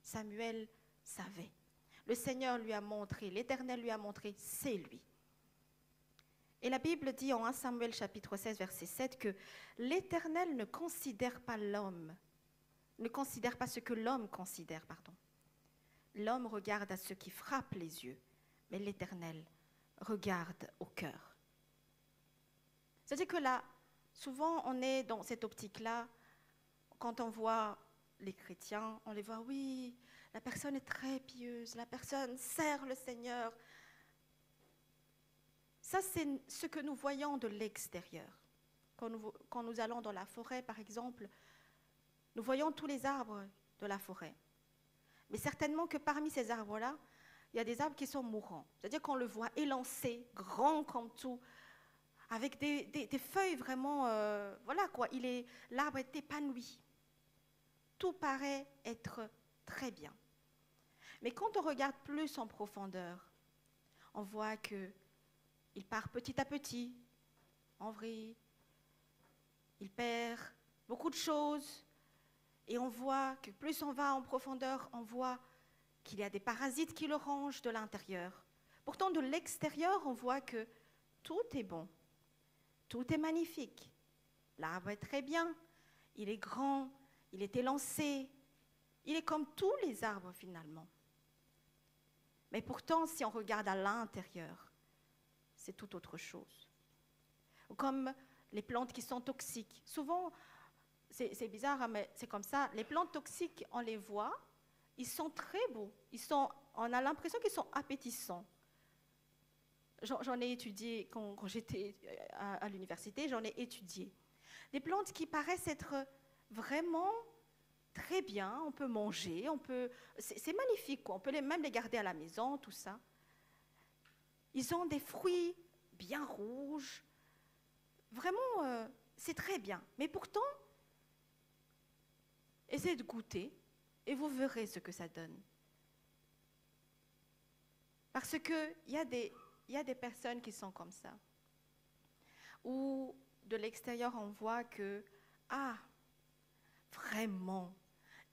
Samuel savait. Le Seigneur lui a montré, l'Éternel lui a montré, c'est lui. Et la Bible dit en 1 Samuel chapitre 16, verset 7, que l'Éternel ne considère pas l'homme, ne considère pas ce que l'homme considère, pardon. L'homme regarde à ce qui frappe les yeux, mais l'Éternel regarde au cœur. C'est-à-dire que là, souvent on est dans cette optique-là, quand on voit les chrétiens, on les voit, oui, la personne est très pieuse, la personne sert le Seigneur. Ça, c'est ce que nous voyons de l'extérieur. Quand nous allons dans la forêt, par exemple, nous voyons tous les arbres de la forêt. Mais certainement que parmi ces arbres-là, il y a des arbres qui sont mourants. C'est-à-dire qu'on le voit élancé, grand comme tout, avec des feuilles vraiment, voilà quoi, l'arbre est épanoui. Tout paraît être très bien. Mais quand on regarde plus en profondeur, on voit qu'il part petit à petit, en vrille, il perd beaucoup de choses, et on voit que plus on va en profondeur, on voit qu'il y a des parasites qui le rongent de l'intérieur. Pourtant, de l'extérieur, on voit que tout est bon, tout est magnifique. L'arbre est très bien, il est grand, il est élancé, il est comme tous les arbres finalement. Mais pourtant, si on regarde à l'intérieur, c'est tout autre chose. Comme les plantes qui sont toxiques. Souvent, c'est bizarre, hein, mais c'est comme ça. Les plantes toxiques, on les voit, ils sont très beaux. On a l'impression qu'ils sont appétissants. J'en ai étudié quand j'étais à l'université, j'en ai étudié. Des plantes qui paraissent être vraiment très bien, on peut manger, c'est magnifique, quoi. On peut même les garder à la maison, tout ça. Ils ont des fruits bien rouges, vraiment, c'est très bien. Mais pourtant, essayez de goûter et vous verrez ce que ça donne. Parce qu'il y a des personnes qui sont comme ça, où de l'extérieur on voit que, vraiment,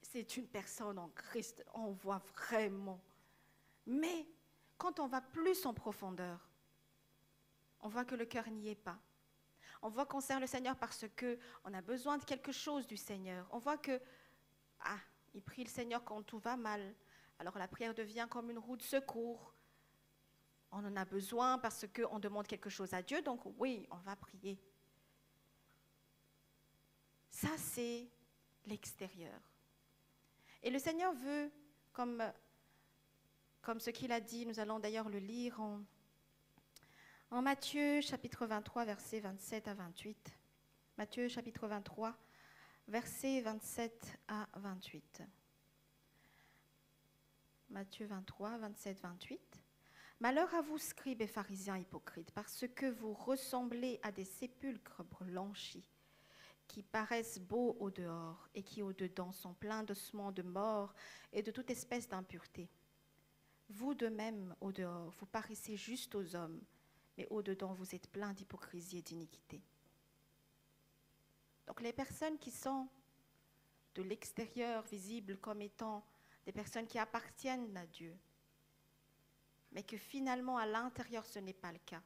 c'est une personne en Christ, on voit vraiment. Mais quand on va plus en profondeur, on voit que le cœur n'y est pas. On voit qu'on sert le Seigneur parce qu'on a besoin de quelque chose du Seigneur. On voit que, il prie le Seigneur quand tout va mal. Alors la prière devient comme une roue de secours. On en a besoin parce qu'on demande quelque chose à Dieu, donc oui, on va prier. Ça, c'est l'extérieur. Et le Seigneur veut, comme ce qu'il a dit, nous allons d'ailleurs le lire en Matthieu chapitre 23, versets 27 à 28. Matthieu chapitre 23, versets 27 à 28. Matthieu 23, 27, 28. Malheur à vous, scribes et pharisiens hypocrites, parce que vous ressemblez à des sépulcres blanchis, qui paraissent beaux au dehors et qui au dedans sont pleins d'ossements de mort et de toute espèce d'impureté. Vous de même, au dehors, vous paraissez juste aux hommes, mais au dedans vous êtes pleins d'hypocrisie et d'iniquité. Donc les personnes qui sont de l'extérieur visibles comme étant des personnes qui appartiennent à Dieu, mais que finalement à l'intérieur ce n'est pas le cas.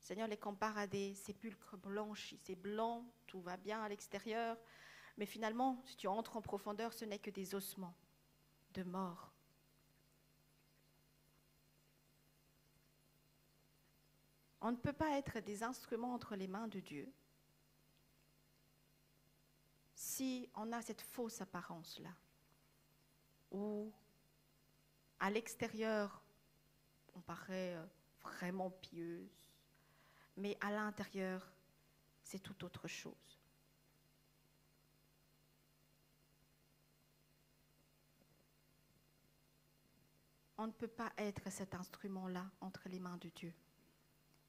Le Seigneur les compare à des sépulcres blanchis. C'est blanc, tout va bien à l'extérieur, mais finalement, si tu entres en profondeur, ce n'est que des ossements de mort. On ne peut pas être des instruments entre les mains de Dieu si on a cette fausse apparence-là, où à l'extérieur, on paraît vraiment pieuse, mais à l'intérieur, c'est tout autre chose. On ne peut pas être cet instrument-là entre les mains de Dieu.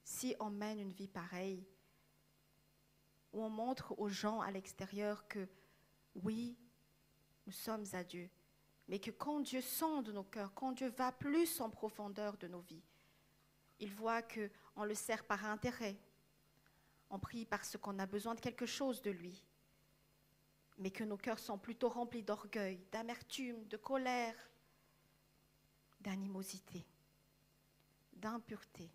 Si on mène une vie pareille, où on montre aux gens à l'extérieur que oui, nous sommes à Dieu, mais que quand Dieu sonde nos cœurs, quand Dieu va plus en profondeur de nos vies, il voit qu'on le sert par intérêt, on prie parce qu'on a besoin de quelque chose de lui, mais que nos cœurs sont plutôt remplis d'orgueil, d'amertume, de colère, d'animosité, d'impureté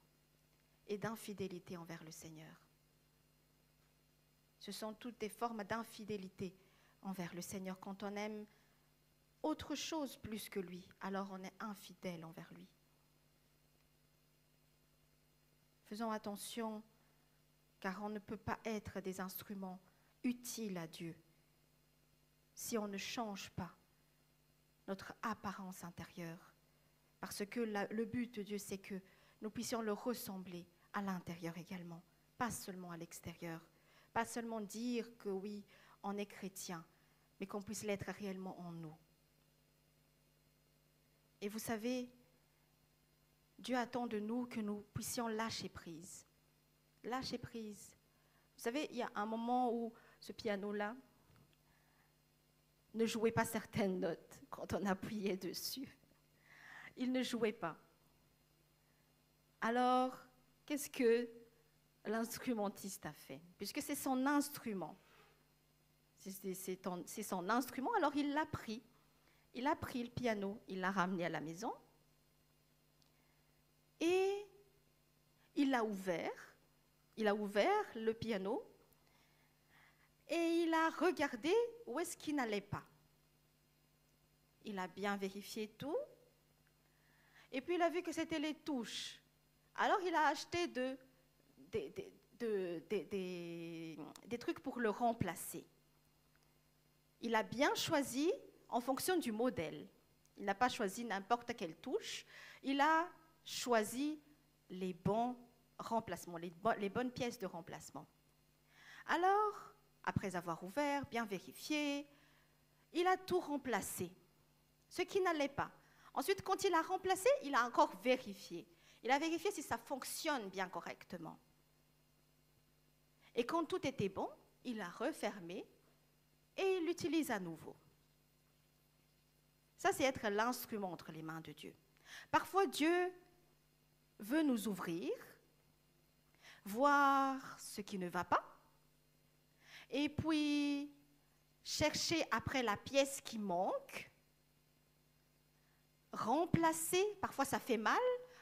et d'infidélité envers le Seigneur. Ce sont toutes des formes d'infidélité envers le Seigneur. Quand on aime autre chose plus que lui, alors on est infidèle envers lui. Faisons attention, car on ne peut pas être des instruments utiles à Dieu si on ne change pas notre apparence intérieure. Parce que le but de Dieu, c'est que nous puissions le ressembler à l'intérieur également, pas seulement à l'extérieur. Pas seulement dire que oui, on est chrétien, mais qu'on puisse l'être réellement en nous. Et vous savez, Dieu attend de nous que nous puissions lâcher prise. lâcher prise. Vous savez, il y a un moment où ce piano-là ne jouait pas certaines notes quand on appuyait dessus. Il ne jouait pas. Alors, qu'est-ce que l'instrumentiste a fait? Puisque c'est son instrument. C'est son instrument, alors il l'a pris. Il a pris le piano, il l'a ramené à la maison et il l'a ouvert. Il a ouvert le piano et il a regardé où est-ce qu'il n'allait pas. Il a bien vérifié tout et puis il a vu que c'était les touches. Alors il a acheté des trucs pour le remplacer. Il a bien choisi en fonction du modèle. Il n'a pas choisi n'importe quelle touche. Il a choisi les bons remplacements, les bonnes pièces de remplacement. Alors, après avoir ouvert, bien vérifié, il a tout remplacé, ce qui n'allait pas. Ensuite, quand il a remplacé, il a encore vérifié. Il a vérifié si ça fonctionne bien correctement. Et quand tout était bon, il a refermé et il l'utilise à nouveau. Ça, c'est être l'instrument entre les mains de Dieu. Parfois, Dieu veut nous ouvrir, voir ce qui ne va pas, et puis chercher après la pièce qui manque, remplacer, parfois ça fait mal,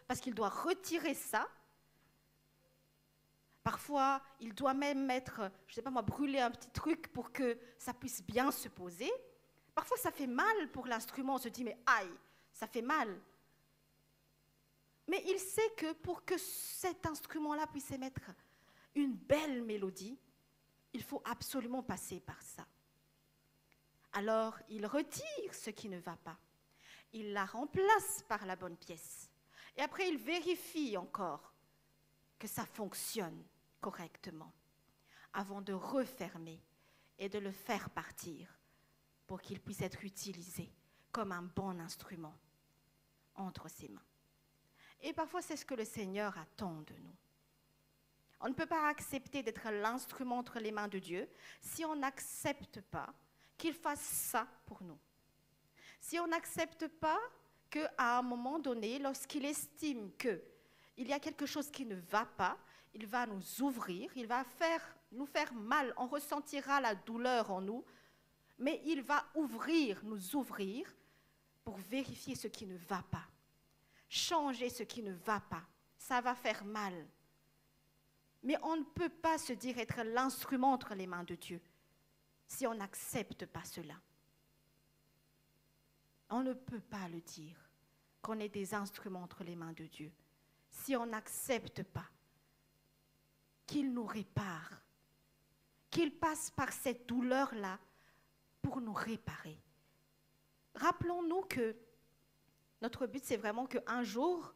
parce qu'il doit retirer ça. Parfois, il doit même mettre, je ne sais pas moi, brûler un petit truc pour que ça puisse bien se poser. Parfois, ça fait mal pour l'instrument. On se dit, mais aïe, ça fait mal. Mais il sait que pour que cet instrument-là puisse émettre une belle mélodie, il faut absolument passer par ça. Alors, il retire ce qui ne va pas. Il la remplace par la bonne pièce. Et après, il vérifie encore que ça fonctionne correctement avant de refermer et de le faire partir pour qu'il puisse être utilisé comme un bon instrument entre ses mains. Et parfois, c'est ce que le Seigneur attend de nous. On ne peut pas accepter d'être l'instrument entre les mains de Dieu si on n'accepte pas qu'il fasse ça pour nous. Si on n'accepte pas qu'à un moment donné, lorsqu'il estime qu'il y a quelque chose qui ne va pas, il va nous ouvrir, il va nous faire mal, on ressentira la douleur en nous, mais il va nous ouvrir pour vérifier ce qui ne va pas, changer ce qui ne va pas. Ça va faire mal. Mais on ne peut pas se dire être l'instrument entre les mains de Dieu si on n'accepte pas cela. On ne peut pas le dire qu'on est des instruments entre les mains de Dieu si on n'accepte pas qu'il nous répare, qu'il passe par cette douleur-là pour nous réparer. Rappelons-nous que notre but, c'est vraiment qu'un jour,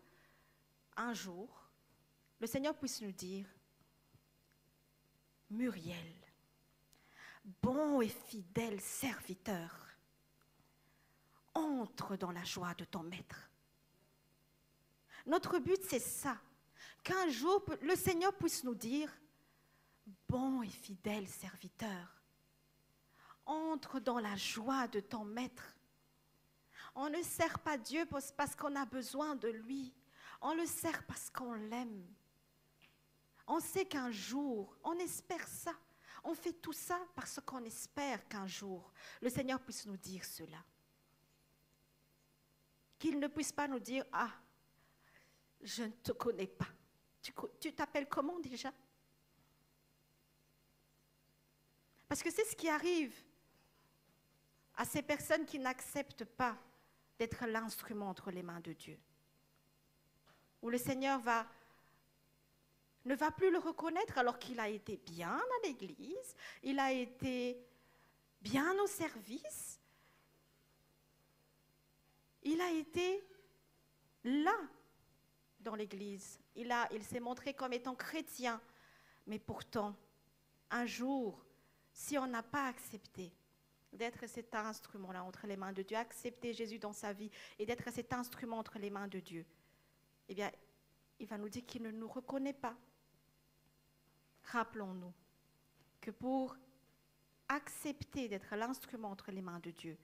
le Seigneur puisse nous dire, Muriel, bon et fidèle serviteur, entre dans la joie de ton maître. Notre but, c'est ça, qu'un jour, le Seigneur puisse nous dire, bon et fidèle serviteur, entre dans la joie de ton maître. On ne sert pas Dieu parce qu'on a besoin de lui. On le sert parce qu'on l'aime. On sait qu'un jour, on espère ça. On fait tout ça parce qu'on espère qu'un jour, le Seigneur puisse nous dire cela. Qu'il ne puisse pas nous dire, ah, je ne te connais pas. Tu t'appelles comment déjà? Parce que c'est ce qui arrive à ces personnes qui n'acceptent pas d'être l'instrument entre les mains de Dieu. Où le Seigneur ne va plus le reconnaître alors qu'il a été bien à l'église, il a été bien au service, il a été là dans l'église, il s'est montré comme étant chrétien, mais pourtant, un jour, si on n'a pas accepté d'être cet instrument-là entre les mains de Dieu, accepter Jésus dans sa vie et d'être cet instrument entre les mains de Dieu, eh bien, il va nous dire qu'il ne nous reconnaît pas. rappelons-nous que pour accepter d'être l'instrument entre les mains de Dieu,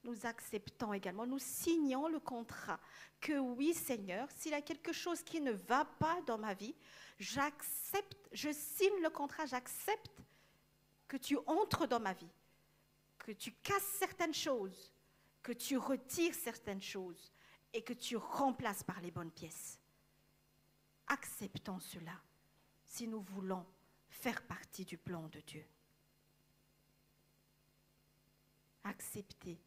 nous acceptons également, nous signons le contrat que oui Seigneur, s'il y a quelque chose qui ne va pas dans ma vie, j'accepte, je signe le contrat, j'accepte que tu entres dans ma vie, que tu casses certaines choses, que tu retires certaines choses et que tu remplaces par les bonnes pièces. Acceptons cela si nous voulons faire partie du plan de Dieu. Accepter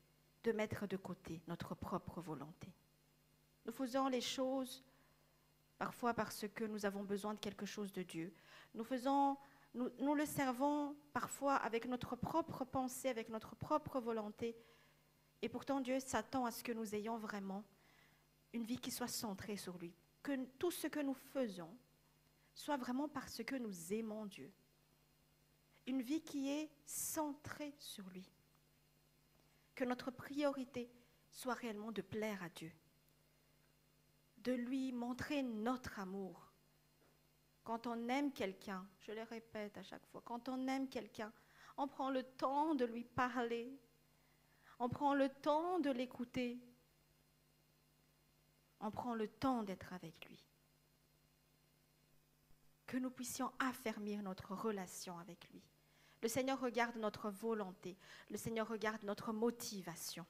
de mettre de côté notre propre volonté. Nous faisons les choses parfois parce que nous avons besoin de quelque chose de Dieu. Nous le servons parfois avec notre propre pensée, avec notre propre volonté. Et pourtant, Dieu s'attend à ce que nous ayons vraiment une vie qui soit centrée sur lui. Que tout ce que nous faisons soit vraiment parce que nous aimons Dieu. Une vie qui est centrée sur lui. Que notre priorité soit réellement de plaire à Dieu, de lui montrer notre amour. Quand on aime quelqu'un, je le répète à chaque fois, quand on aime quelqu'un, on prend le temps de lui parler, on prend le temps de l'écouter, on prend le temps d'être avec lui. Que nous puissions affermir notre relation avec lui. Le Seigneur regarde notre volonté. Le Seigneur regarde notre motivation.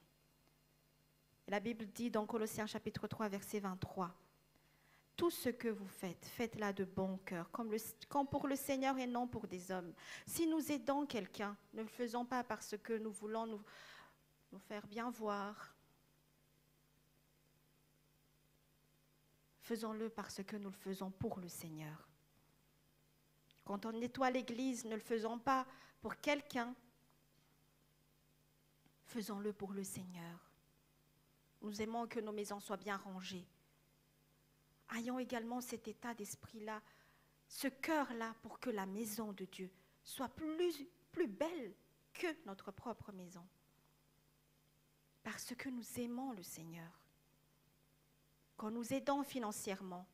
Et la Bible dit dans Colossiens chapitre 3, verset 23, « Tout ce que vous faites, faites-le de bon cœur, comme pour le Seigneur et non pour des hommes. Si nous aidons quelqu'un, ne le faisons pas parce que nous voulons nous faire bien voir. Faisons-le parce que nous le faisons pour le Seigneur. Quand on nettoie l'église, ne le faisons pas pour quelqu'un. Faisons-le pour le Seigneur. Nous aimons que nos maisons soient bien rangées. Ayons également cet état d'esprit-là, ce cœur-là pour que la maison de Dieu soit plus belle que notre propre maison. Parce que nous aimons le Seigneur. Quand nous aidons financièrement,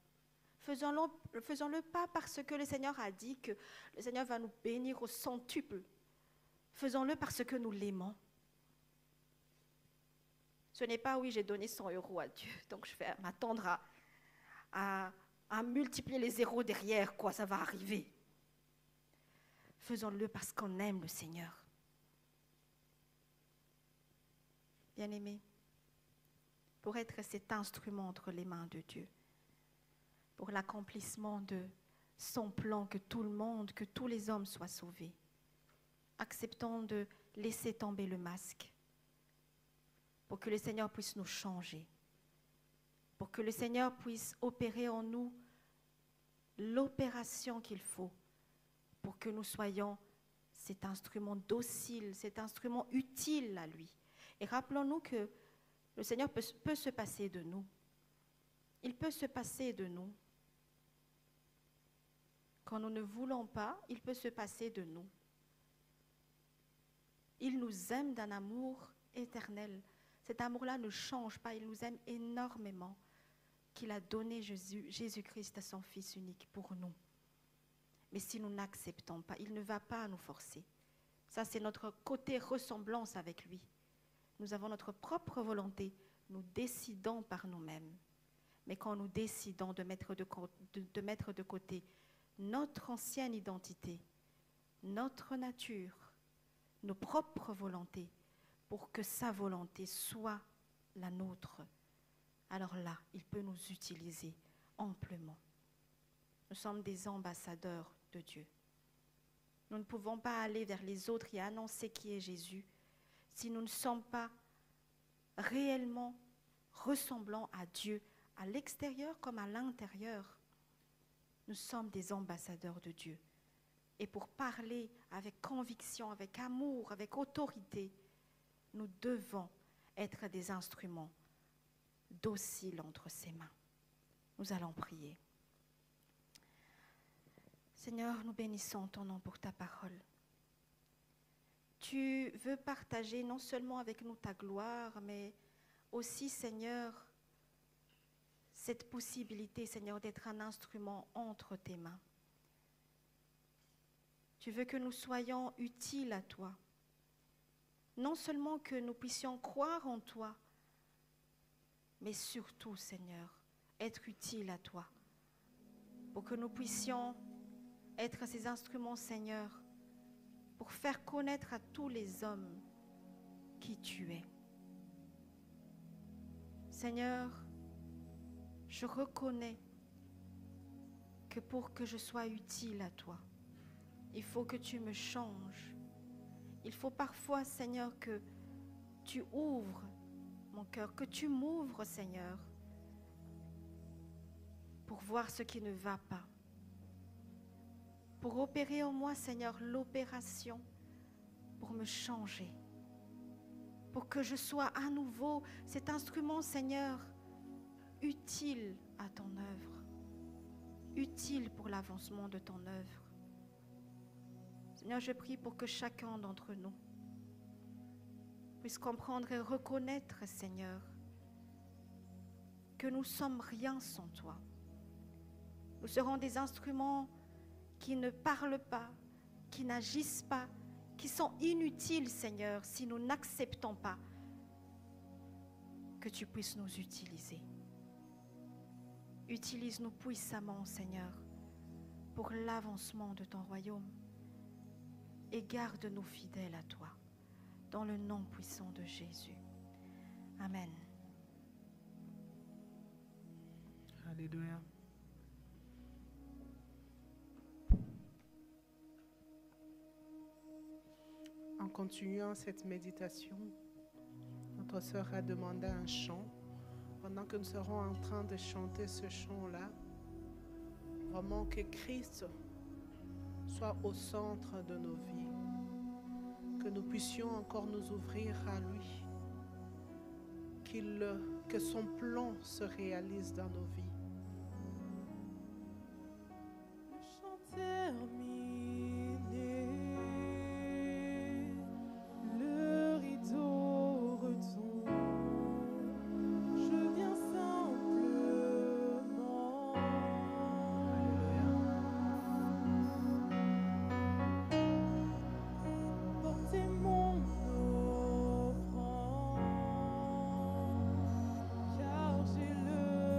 faisons-le pas parce que le Seigneur a dit que le Seigneur va nous bénir au centuple. Faisons-le parce que nous l'aimons. Ce n'est pas, oui, j'ai donné 100 € à Dieu, donc je vais m'attendre à multiplier les zéros derrière, quoi, ça va arriver. Faisons-le parce qu'on aime le Seigneur. Bien-aimés, pour être cet instrument entre les mains de Dieu, pour l'accomplissement de son plan, que tout le monde, que tous les hommes soient sauvés. Acceptons de laisser tomber le masque pour que le Seigneur puisse nous changer, pour que le Seigneur puisse opérer en nous l'opération qu'il faut pour que nous soyons cet instrument docile, cet instrument utile à lui. Et rappelons-nous que le Seigneur peut se passer de nous. Il peut se passer de nous. Quand nous ne voulons pas, il peut se passer de nous. Il nous aime d'un amour éternel. Cet amour-là ne change pas. Il nous aime énormément qu'il a donné Jésus-Christ à son Fils unique pour nous. Mais si nous n'acceptons pas, il ne va pas nous forcer. Ça, c'est notre côté ressemblance avec lui. Nous avons notre propre volonté. Nous décidons par nous-mêmes. Mais quand nous décidons de mettre de côté notre ancienne identité, notre nature, nos propres volontés, pour que sa volonté soit la nôtre, alors là, il peut nous utiliser amplement. Nous sommes des ambassadeurs de Dieu. Nous ne pouvons pas aller vers les autres et annoncer qui est Jésus si nous ne sommes pas réellement ressemblants à Dieu, à l'extérieur comme à l'intérieur. Nous sommes des ambassadeurs de Dieu. Et pour parler avec conviction, avec amour, avec autorité, nous devons être des instruments dociles entre ses mains. Nous allons prier. Seigneur, nous bénissons ton nom pour ta parole. Tu veux partager non seulement avec nous ta gloire, mais aussi, Seigneur, cette possibilité, Seigneur, d'être un instrument entre tes mains. Tu veux que nous soyons utiles à toi. Non seulement que nous puissions croire en toi, mais surtout, Seigneur, être utiles à toi. Pour que nous puissions être ces instruments, Seigneur, pour faire connaître à tous les hommes qui tu es. Seigneur, je reconnais que pour que je sois utile à toi, il faut que tu me changes. Il faut parfois, Seigneur, que tu ouvres mon cœur, que tu m'ouvres, Seigneur, pour voir ce qui ne va pas. Pour opérer en moi, Seigneur, l'opération, pour me changer. Pour que je sois à nouveau cet instrument, Seigneur, utile à ton œuvre, utile pour l'avancement de ton œuvre. Seigneur, je prie pour que chacun d'entre nous puisse comprendre et reconnaître, Seigneur, que nous ne sommes rien sans toi. Nous serons des instruments qui ne parlent pas, qui n'agissent pas, qui sont inutiles, Seigneur, si nous n'acceptons pas que tu puisses nous utiliser. Utilise-nous puissamment, Seigneur, pour l'avancement de ton royaume et garde-nous fidèles à toi, dans le nom puissant de Jésus. Amen. Alléluia. En continuant cette méditation, notre sœur a demandé un chant. Pendant que nous serons en train de chanter ce chant-là, vraiment que Christ soit au centre de nos vies, que nous puissions encore nous ouvrir à lui, que son plan se réalise dans nos vies. Car j'ai le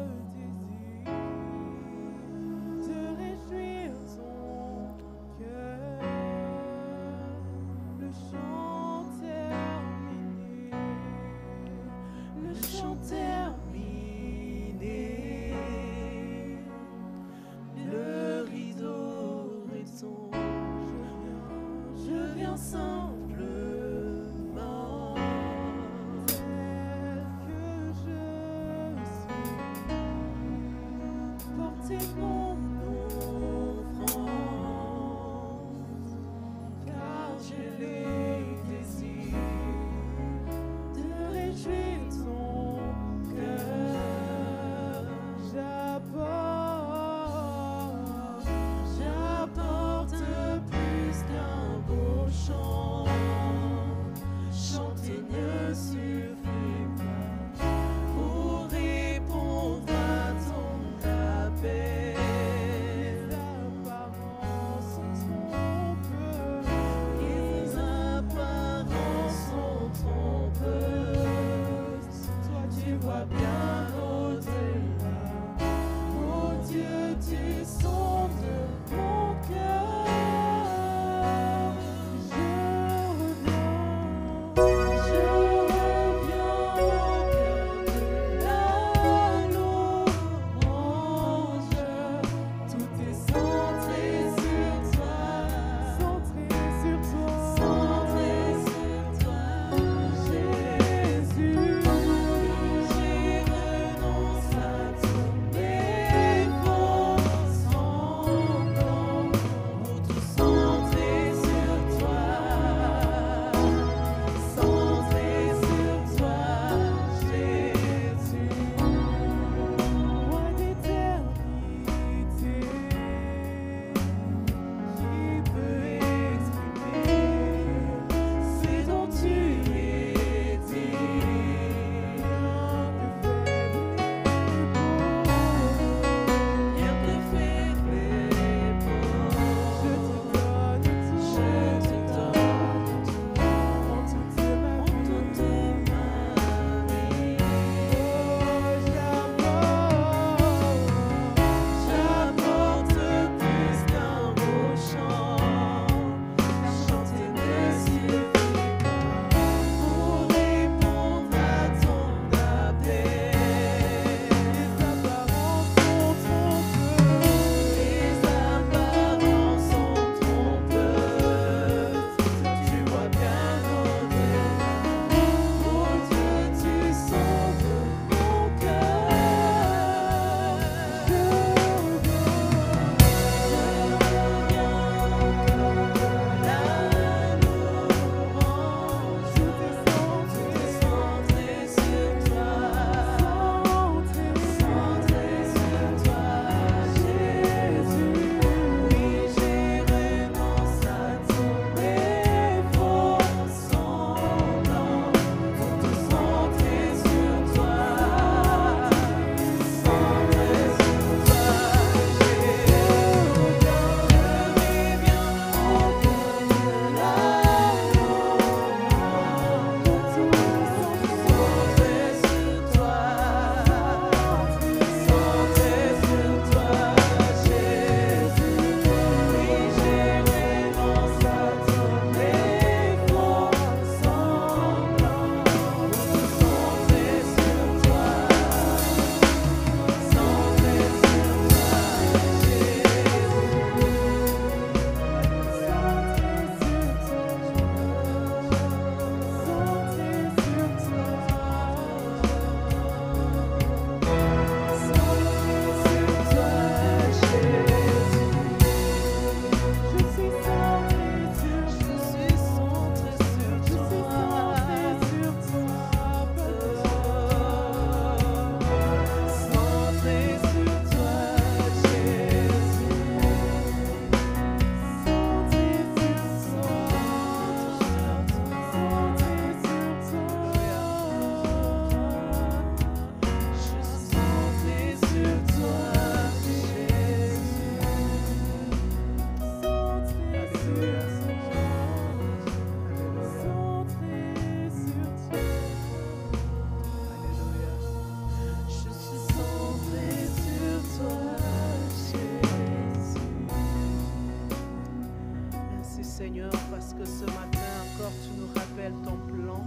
Seigneur, parce que ce matin encore, tu nous rappelles ton plan.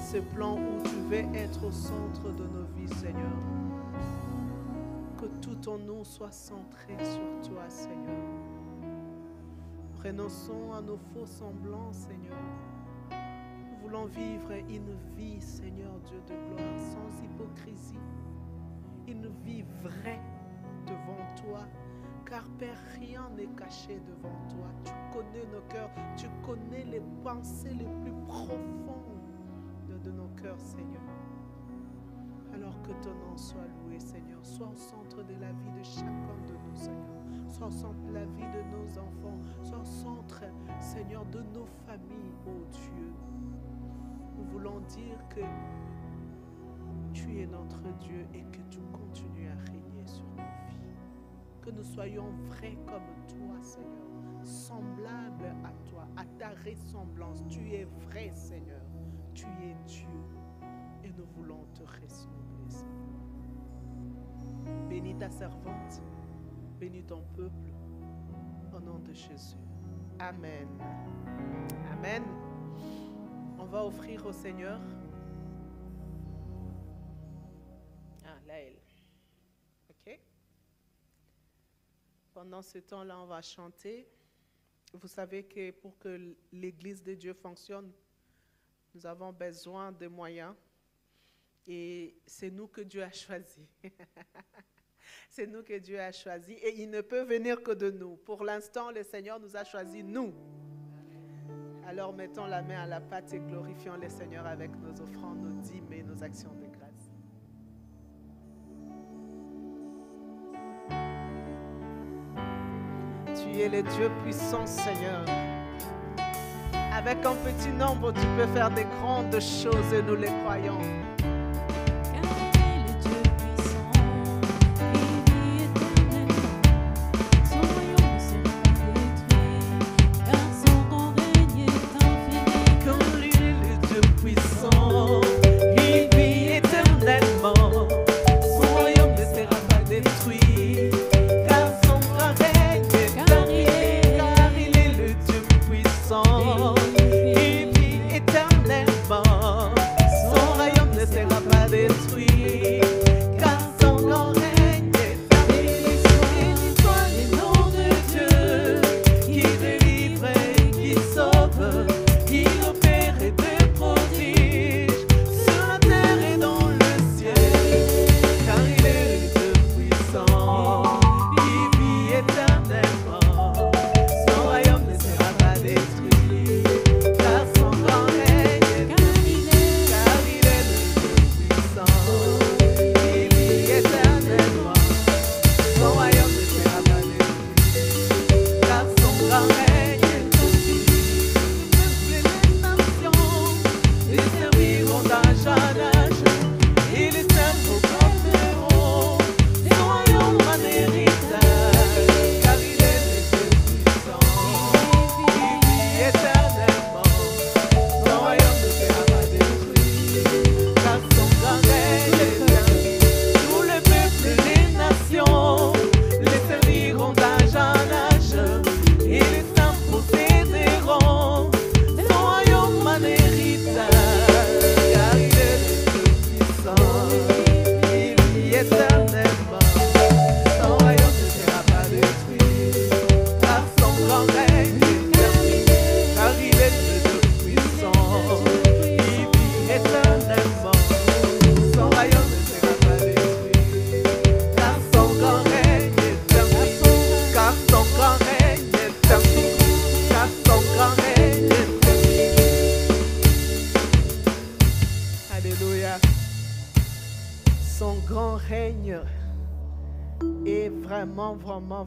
Ce plan où tu veux être au centre de nos vies, Seigneur. Que tout en nous soit centré sur toi, Seigneur. Renonçons à nos faux semblants, Seigneur. Nous voulons vivre une vie, Seigneur Dieu de gloire, sans hypocrisie. Une vie vraie devant toi, car Père, rien n'est caché devant toi. Tu connais nos cœurs, tu connais les pensées les plus profondes de nos cœurs, Seigneur. Alors que ton nom soit loué, Seigneur. Sois au centre de la vie de chacun de nous, Seigneur. Sois au centre de la vie de nos enfants. Sois au centre, Seigneur, de nos familles, ô Dieu. Nous voulons dire que tu es notre Dieu et que tu continues à régner sur nos vies. Que nous soyons vrais comme toi, Seigneur. Semblables à toi, à ta ressemblance. Tu es vrai, Seigneur. Tu es Dieu. Et nous voulons te ressembler, Seigneur. Bénis ta servante, bénis ton peuple, au nom de Jésus. Amen. Amen. On va offrir au Seigneur. Ah, là, elle. OK. Pendant ce temps-là, on va chanter. Vous savez que pour que l'Église de Dieu fonctionne, nous avons besoin de moyens. Et c'est nous que Dieu a choisi. C'est nous que Dieu a choisi. Et il ne peut venir que de nous. Pour l'instant, le Seigneur nous a choisis, nous. Alors mettons la main à la pâte et glorifions le Seigneur avec nos offrandes, nos dîmes et nos actions de grâce. Tu es le Dieu puissant, Seigneur. Avec un petit nombre, tu peux faire des grandes choses et nous les croyons.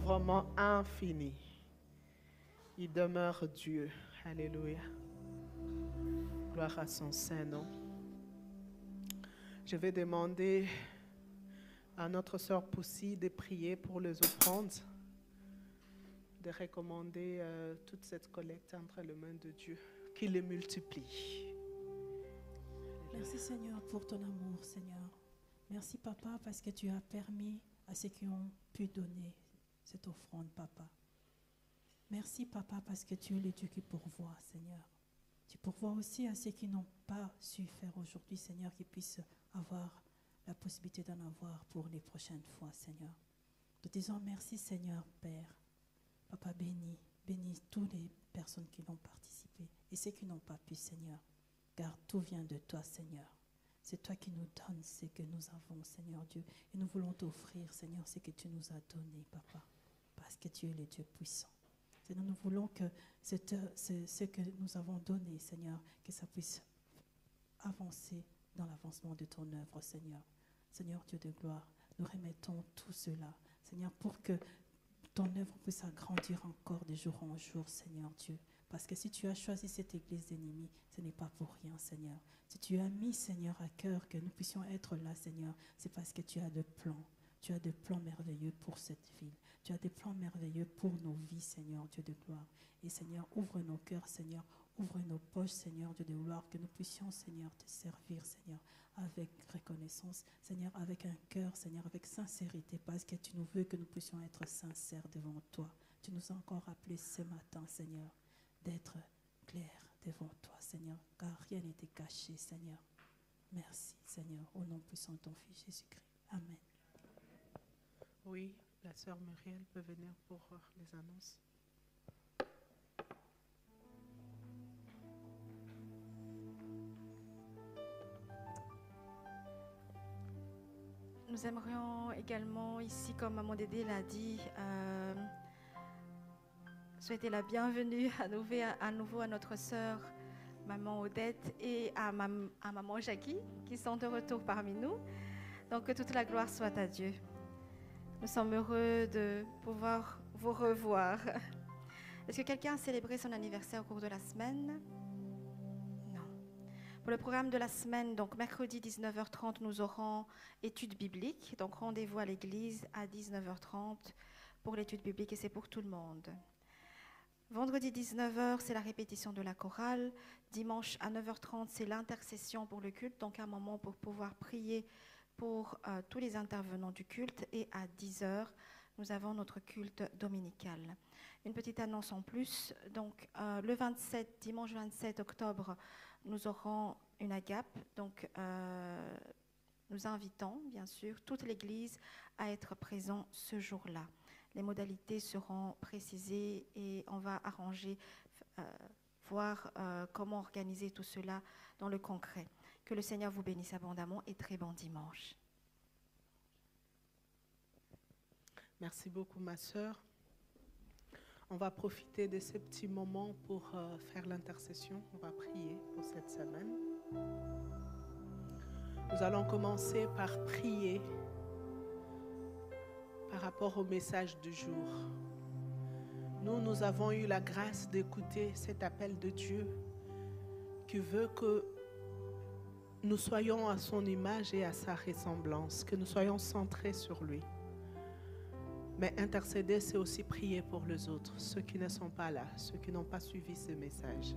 Vraiment infini. Il demeure Dieu. Alléluia. Gloire à son saint nom. Je vais demander à notre sœur Poussy de prier pour les offrandes, de recommander toute cette collecte entre les mains de Dieu, qu'il les multiplie. Merci Seigneur pour ton amour, Seigneur. Merci Papa parce que tu as permis à ceux qui ont pu donner cette offrande, Papa. Merci, Papa, parce que tu es le Dieu qui pourvoit, Seigneur. Tu pourvois aussi à ceux qui n'ont pas su faire aujourd'hui, Seigneur, qu'ils puissent avoir la possibilité d'en avoir pour les prochaines fois, Seigneur. Nous disons merci, Seigneur, Père. Papa, bénis toutes les personnes qui l'ont participé et ceux qui n'ont pas pu, Seigneur, car tout vient de toi, Seigneur. C'est toi qui nous donnes ce que nous avons, Seigneur Dieu, et nous voulons t'offrir, Seigneur, ce que tu nous as donné, Papa, parce que tu es le Dieu puissant. Seigneur, nous voulons que ce que nous avons donné, Seigneur, que ça puisse avancer dans l'avancement de ton œuvre, Seigneur. Seigneur Dieu de gloire, nous remettons tout cela, Seigneur, pour que ton œuvre puisse agrandir encore de jour en jour, Seigneur Dieu. Parce que si tu as choisi cette église d'ennemis, ce n'est pas pour rien, Seigneur. Si tu as mis, Seigneur, à cœur que nous puissions être là, Seigneur, c'est parce que tu as de plans. Tu as des plans merveilleux pour cette ville. Tu as des plans merveilleux pour nos vies, Seigneur, Dieu de gloire. Et Seigneur, ouvre nos cœurs, Seigneur. Ouvre nos poches, Seigneur, Dieu de gloire, que nous puissions, Seigneur, te servir, Seigneur, avec reconnaissance, Seigneur, avec un cœur, Seigneur, avec sincérité, parce que tu nous veux que nous puissions être sincères devant toi. Tu nous as encore appelés ce matin, Seigneur, d'être clairs devant toi, Seigneur, car rien n'était caché, Seigneur. Merci, Seigneur, au nom puissant de ton Fils Jésus-Christ. Amen. Oui, la sœur Muriel peut venir pour les annonces. Nous aimerions également, ici, comme Maman Dédé l'a dit, souhaiter la bienvenue à nouveau à notre sœur, Maman Odette, et à Maman Jackie, qui sont de retour parmi nous. Donc, que toute la gloire soit à Dieu. Nous sommes heureux de pouvoir vous revoir. Est-ce que quelqu'un a célébré son anniversaire au cours de la semaine? Non. Pour le programme de la semaine, donc mercredi 19h30, nous aurons études bibliques. Donc rendez-vous à l'église à 19h30 pour l'étude biblique et c'est pour tout le monde. Vendredi 19h, c'est la répétition de la chorale. Dimanche à 9h30, c'est l'intercession pour le culte, donc un moment pour pouvoir prier pour tous les intervenants du culte. Et à 10h, nous avons notre culte dominical. Une petite annonce en plus. Donc, dimanche 27 octobre, nous aurons une agape. Donc, nous invitons, bien sûr, toute l'Église à être présent ce jour-là. Les modalités seront précisées et on va arranger, voir comment organiser tout cela dans le concret. Que le Seigneur vous bénisse abondamment et très bon dimanche. Merci beaucoup, ma sœur. On va profiter de ces petits moments pour faire l'intercession. On va prier pour cette semaine. Nous allons commencer par prier par rapport au message du jour. Nous avons eu la grâce d'écouter cet appel de Dieu qui veut que nous soyons à son image et à sa ressemblance, que nous soyons centrés sur lui. Mais intercéder, c'est aussi prier pour les autres, ceux qui ne sont pas là, ceux qui n'ont pas suivi ce message.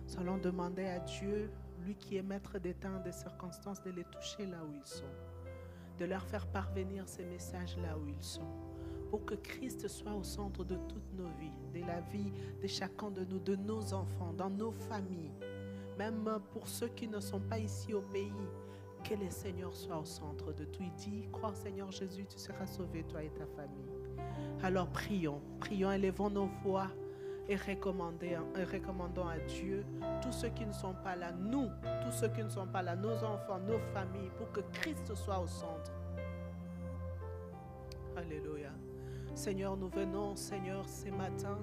Nous allons demander à Dieu, lui qui est maître des temps, des circonstances, de les toucher là où ils sont, de leur faire parvenir ces messages là où ils sont, pour que Christ soit au centre de toutes nos vies, de la vie de chacun de nous, de nos enfants, dans nos familles. Même pour ceux qui ne sont pas ici au pays, que le Seigneur soit au centre de tout. Il dit, crois Seigneur Jésus, tu seras sauvé, toi et ta famille. Alors prions, élevons nos voix et recommandons à Dieu tous ceux qui ne sont pas là, tous ceux qui ne sont pas là, nos enfants, nos familles, pour que Christ soit au centre. Alléluia. Seigneur, nous venons, Seigneur, ce matin,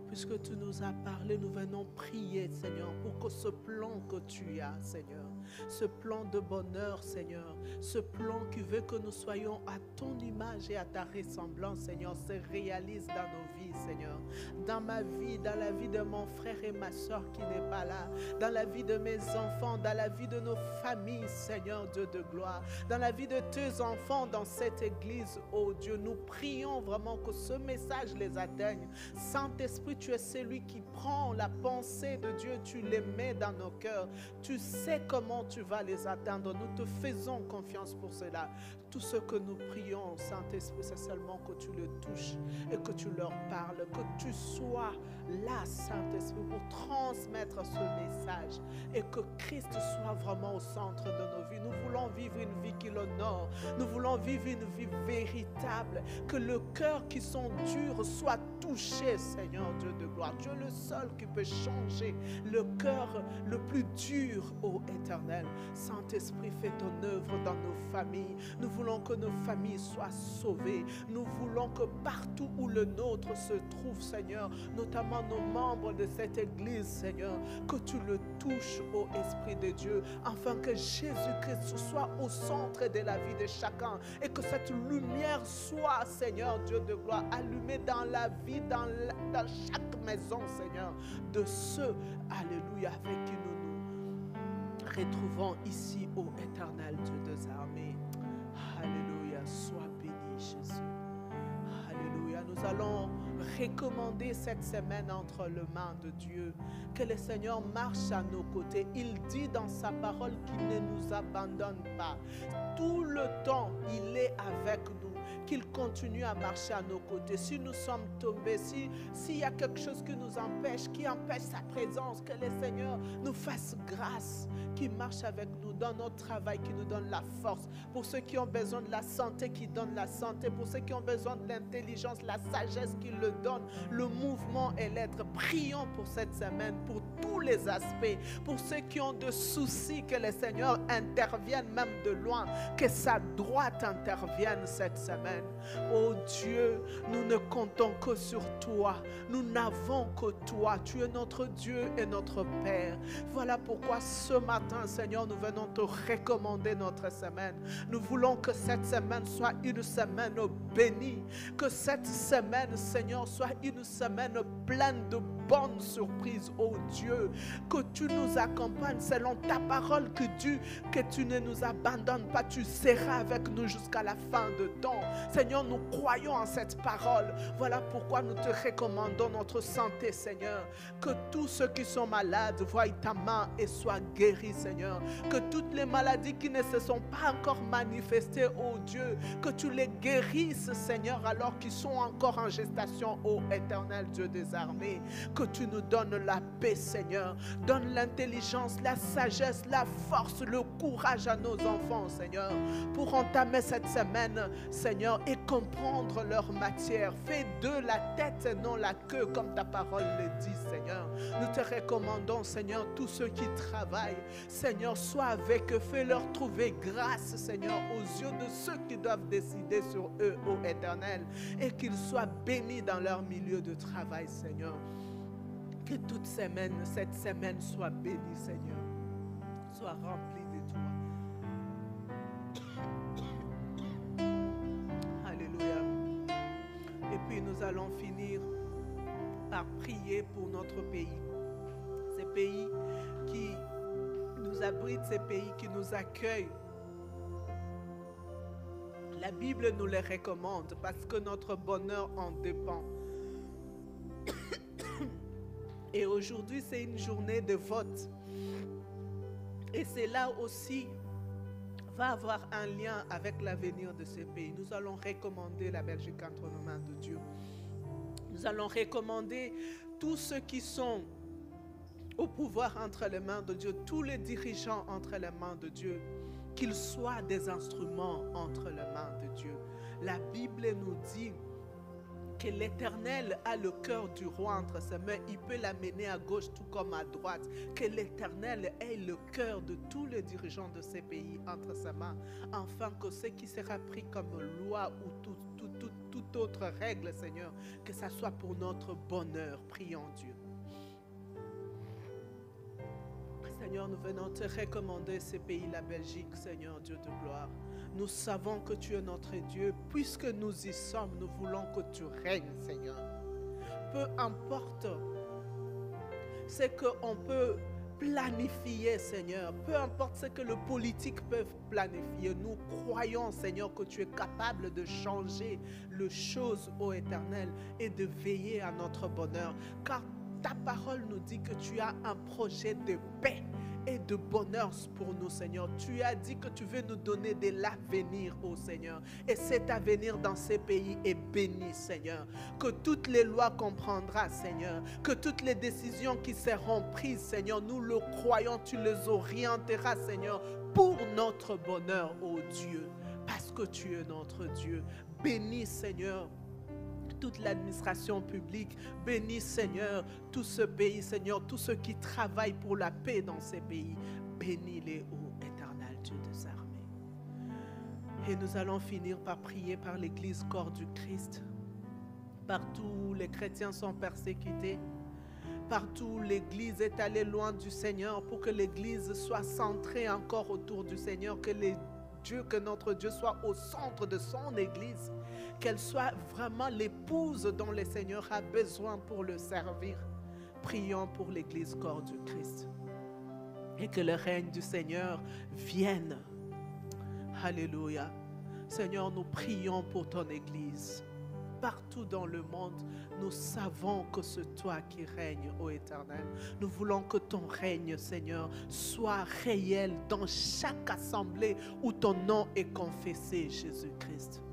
puisque tu nous as parlé, nous venons prier, Seigneur, pour que ce plan que tu as, Seigneur, ce plan de bonheur, Seigneur, ce plan qui veut que nous soyons à ton image et à ta ressemblance, Seigneur, se réalise dans nos vies, Seigneur. Dans ma vie, dans la vie de mon frère et ma soeur qui n'est pas là, dans la vie de mes enfants, dans la vie de nos familles, Seigneur Dieu de gloire, dans la vie de tes enfants dans cette église, oh Dieu, nous prions vraiment que ce message les atteigne. Saint-Esprit, tu es celui qui prend la pensée de Dieu, tu les mets dans nos cœurs. Tu sais comment tu vas les atteindre. Nous te faisons confiance pour cela. Tout ce que nous prions, Saint-Esprit, c'est seulement que tu le touches et que tu leur parles, que tu sois là, Saint-Esprit, pour transmettre ce message et que Christ soit vraiment au centre de nos vies. Nous voulons vivre une vie qui l'honore. Nous voulons vivre une vie véritable. Que le cœur qui sont durs soit touché, Seigneur Dieu de gloire. Tu es le seul qui peut changer le cœur le plus dur, ô Éternel. Saint-Esprit, fais ton œuvre dans nos familles. Nous voulons que nos familles soient sauvées. Nous voulons que partout où le nôtre se trouve, Seigneur, notamment nos membres de cette église, Seigneur, que tu le touches, ô Esprit de Dieu, afin que Jésus-Christ soit au centre de la vie de chacun et que cette lumière soit, Seigneur Dieu de gloire, allumée dans la vie, dans chaque maison, Seigneur, de ceux, alléluia, avec qui nous retrouvons ici, ô Éternel Dieu des armées. Alléluia, sois béni, Jésus. Alléluia, nous allons recommander cette semaine entre les mains de Dieu. Que le Seigneur marche à nos côtés. Il dit dans sa parole qu'il ne nous abandonne pas. Tout le temps, il est avec nous. Qu'il continue à marcher à nos côtés. Si nous sommes tombés, s'il y a quelque chose qui nous empêche, qui empêche sa présence, que le Seigneur nous fasse grâce, qu'il marche avec nous dans notre travail, qui nous donne la force. Pour ceux qui ont besoin de la santé, qui donne la santé. Pour ceux qui ont besoin de l'intelligence, la sagesse, qui le donne. Le mouvement et l'être. Prions pour cette semaine, pour tous les aspects. Pour ceux qui ont de soucis, que le Seigneur intervienne même de loin. Que sa droite intervienne cette semaine. Oh Dieu, nous ne comptons que sur toi. Nous n'avons que toi. Tu es notre Dieu et notre Père. Voilà pourquoi ce matin, Seigneur, nous venons te recommander notre semaine. Nous voulons que cette semaine soit une semaine bénie. Que cette semaine, Seigneur, soit une semaine pleine de bonnes surprises, oh Dieu. Que tu nous accompagnes selon ta parole, que tu ne nous abandonnes pas. Tu seras avec nous jusqu'à la fin de temps. Seigneur, nous croyons en cette parole. Voilà pourquoi nous te recommandons notre santé, Seigneur. Que tous ceux qui sont malades voient ta main et soient guéris, Seigneur. Que toutes les maladies qui ne se sont pas encore manifestées, oh Dieu, que tu les guérisses, Seigneur, alors qu'ils sont encore en gestation, ô Éternel Dieu des armées. Que tu nous donnes la paix, Seigneur. Donne l'intelligence, la sagesse, la force, le courage à nos enfants, Seigneur, pour entamer cette semaine, Seigneur, et comprendre leur matière. Fais d'eux la tête et non la queue, comme ta parole le dit, Seigneur. Nous te recommandons, Seigneur, tous ceux qui travaillent. Seigneur, sois avec eux. Fais-leur trouver grâce, Seigneur, aux yeux de ceux qui doivent décider sur eux, ô Éternel. Et qu'ils soient bénis dans leur milieu de travail, Seigneur. Que toute semaine, cette semaine soit bénie, Seigneur. Soit remplie de toi. Et puis nous allons finir par prier pour notre pays. Ces pays qui nous abritent, ces pays qui nous accueillent. La Bible nous les recommande parce que notre bonheur en dépend. Et aujourd'hui, c'est une journée de vote. Et c'est là aussi va avoir un lien avec l'avenir de ces pays. Nous allons recommander la Belgique entre les mains de Dieu. Nous allons recommander tous ceux qui sont au pouvoir entre les mains de Dieu, tous les dirigeants entre les mains de Dieu, qu'ils soient des instruments entre les mains de Dieu. La Bible nous dit que l'Éternel a le cœur du roi entre ses mains. Il peut l'amener à gauche tout comme à droite. Que l'Éternel ait le cœur de tous les dirigeants de ces pays entre ses mains. Afin que ce qui sera pris comme loi ou toute autre règle, Seigneur, que ça soit pour notre bonheur. Prions Dieu. Seigneur, nous venons te recommander ces pays, la Belgique, Seigneur Dieu de gloire. Nous savons que tu es notre Dieu. Puisque nous y sommes, nous voulons que tu règnes, Seigneur. Peu importe ce qu'on peut planifier, Seigneur. Peu importe ce que les politiques peuvent planifier. Nous croyons, Seigneur, que tu es capable de changer les choses, ô Éternel, et de veiller à notre bonheur. Car ta parole nous dit que tu as un projet de paix et de bonheur pour nous, Seigneur. Tu as dit que tu veux nous donner de l'avenir, ô Seigneur. Et cet avenir dans ces pays est béni, Seigneur. Que toutes les lois qu'on prendra, Seigneur, que toutes les décisions qui seront prises, Seigneur, nous le croyons, tu les orienteras, Seigneur, pour notre bonheur, ô Dieu. Parce que tu es notre Dieu. Bénis, Seigneur, toute l'administration publique. Bénis, Seigneur, tout ce pays, Seigneur, tous ceux qui travaillent pour la paix dans ces pays. Bénis-les, ô éternel Dieu des armées. Et nous allons finir par prier par l'Église corps du Christ. Partout où les chrétiens sont persécutés, partout où l'Église est allée loin du Seigneur, pour que l'Église soit centrée encore autour du Seigneur, que notre Dieu soit au centre de son Église, qu'elle soit vraiment l'épouse dont le Seigneur a besoin pour le servir. Prions pour l'Église corps du Christ et que le règne du Seigneur vienne. Alléluia. Seigneur, nous prions pour ton Église. Partout dans le monde, nous savons que c'est toi qui règnes, ô Éternel. Nous voulons que ton règne, Seigneur, soit réel dans chaque assemblée où ton nom est confessé, Jésus-Christ.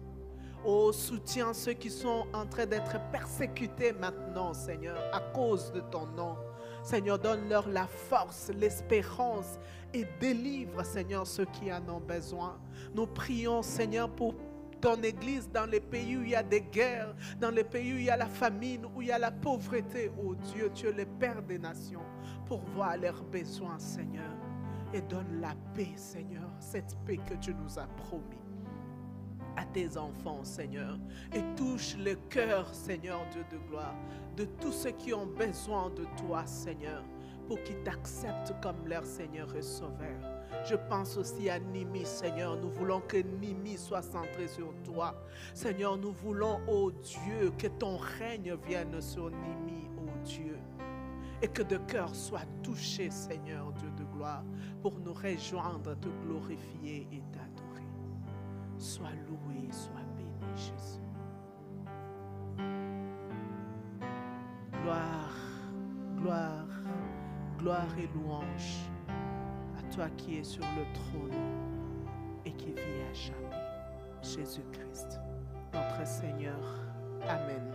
Oh, soutiens ceux qui sont en train d'être persécutés maintenant, Seigneur, à cause de ton nom. Seigneur, donne-leur la force, l'espérance et délivre, Seigneur, ceux qui en ont besoin. Nous prions, Seigneur, pour ton Église dans les pays où il y a des guerres, dans les pays où il y a la famine, où il y a la pauvreté. Oh Dieu, tu es le Père des nations, pour voir leurs besoins, Seigneur. Et donne la paix, Seigneur, cette paix que tu nous as promis à tes enfants, Seigneur. Et touche le cœur, Seigneur, Dieu de gloire, de tous ceux qui ont besoin de toi, Seigneur, pour qu'ils t'acceptent comme leur Seigneur et Sauveur. Je pense aussi à Nimi, Seigneur. Nous voulons que Nimi soit centré sur toi. Seigneur, nous voulons, ô Dieu, que ton règne vienne sur Nimi, ô Dieu. Et que de cœur soit touché, Seigneur, Dieu de gloire, pour nous rejoindre, te glorifier et t'adorer. Sois loué, sois béni, Jésus. Gloire, gloire, gloire et louange à toi qui es sur le trône et qui vis à jamais. Jésus-Christ, notre Seigneur. Amen.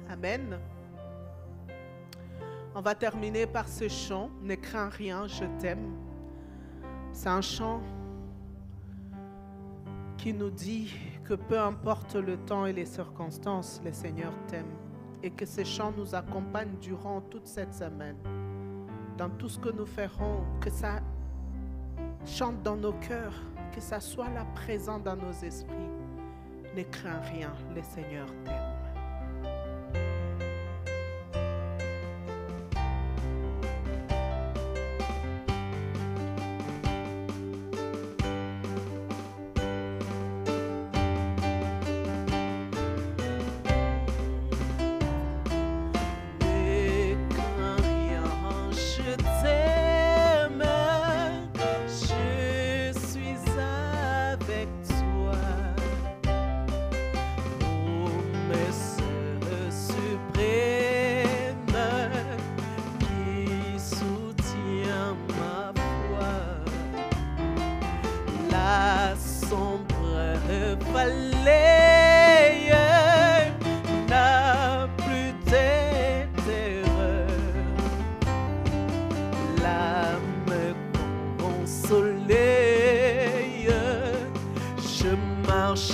Amen. On va terminer par ce chant. Ne crains rien, je t'aime. C'est un chant qui nous dit que peu importe le temps et les circonstances, le Seigneur t'aime. Et que ce chant nous accompagne durant toute cette semaine. Dans tout ce que nous ferons, que ça chante dans nos cœurs, que ça soit là présent dans nos esprits. Ne crains rien, le Seigneur t'aime.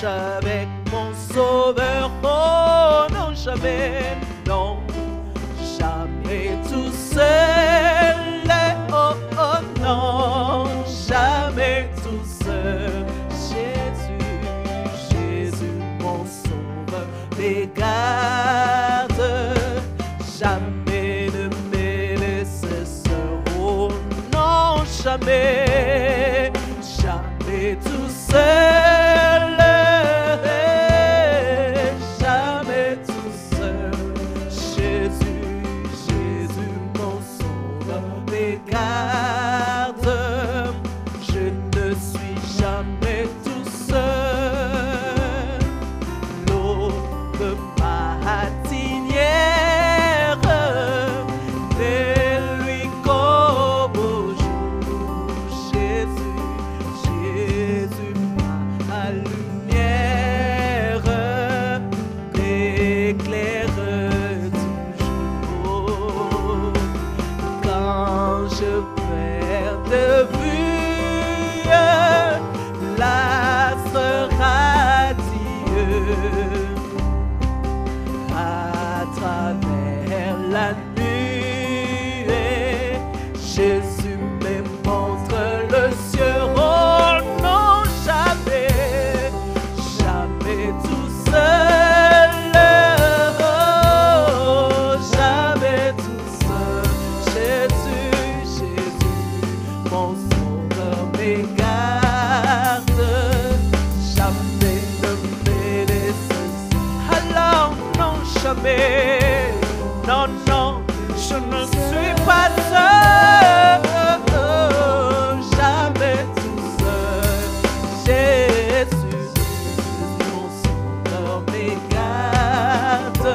Avec mon sauveur, oh non, jamais, non, jamais tout seul, oh, oh non, jamais tout seul. Jésus, Jésus, mon sauveur, les garde, jamais ne me laisse seul, oh non, jamais, jamais tout seul. la nuée. Jésus me montre le ciel. Oh non, jamais, jamais tout seul. Oh, jamais tout seul. Jésus, Jésus, mon sauveur m'égarde. Jamais ne me laisse. Alors non, jamais. Non, non, je ne suis pas seul. Jamais tout seul. Jésus, mon sauveur m'égarde.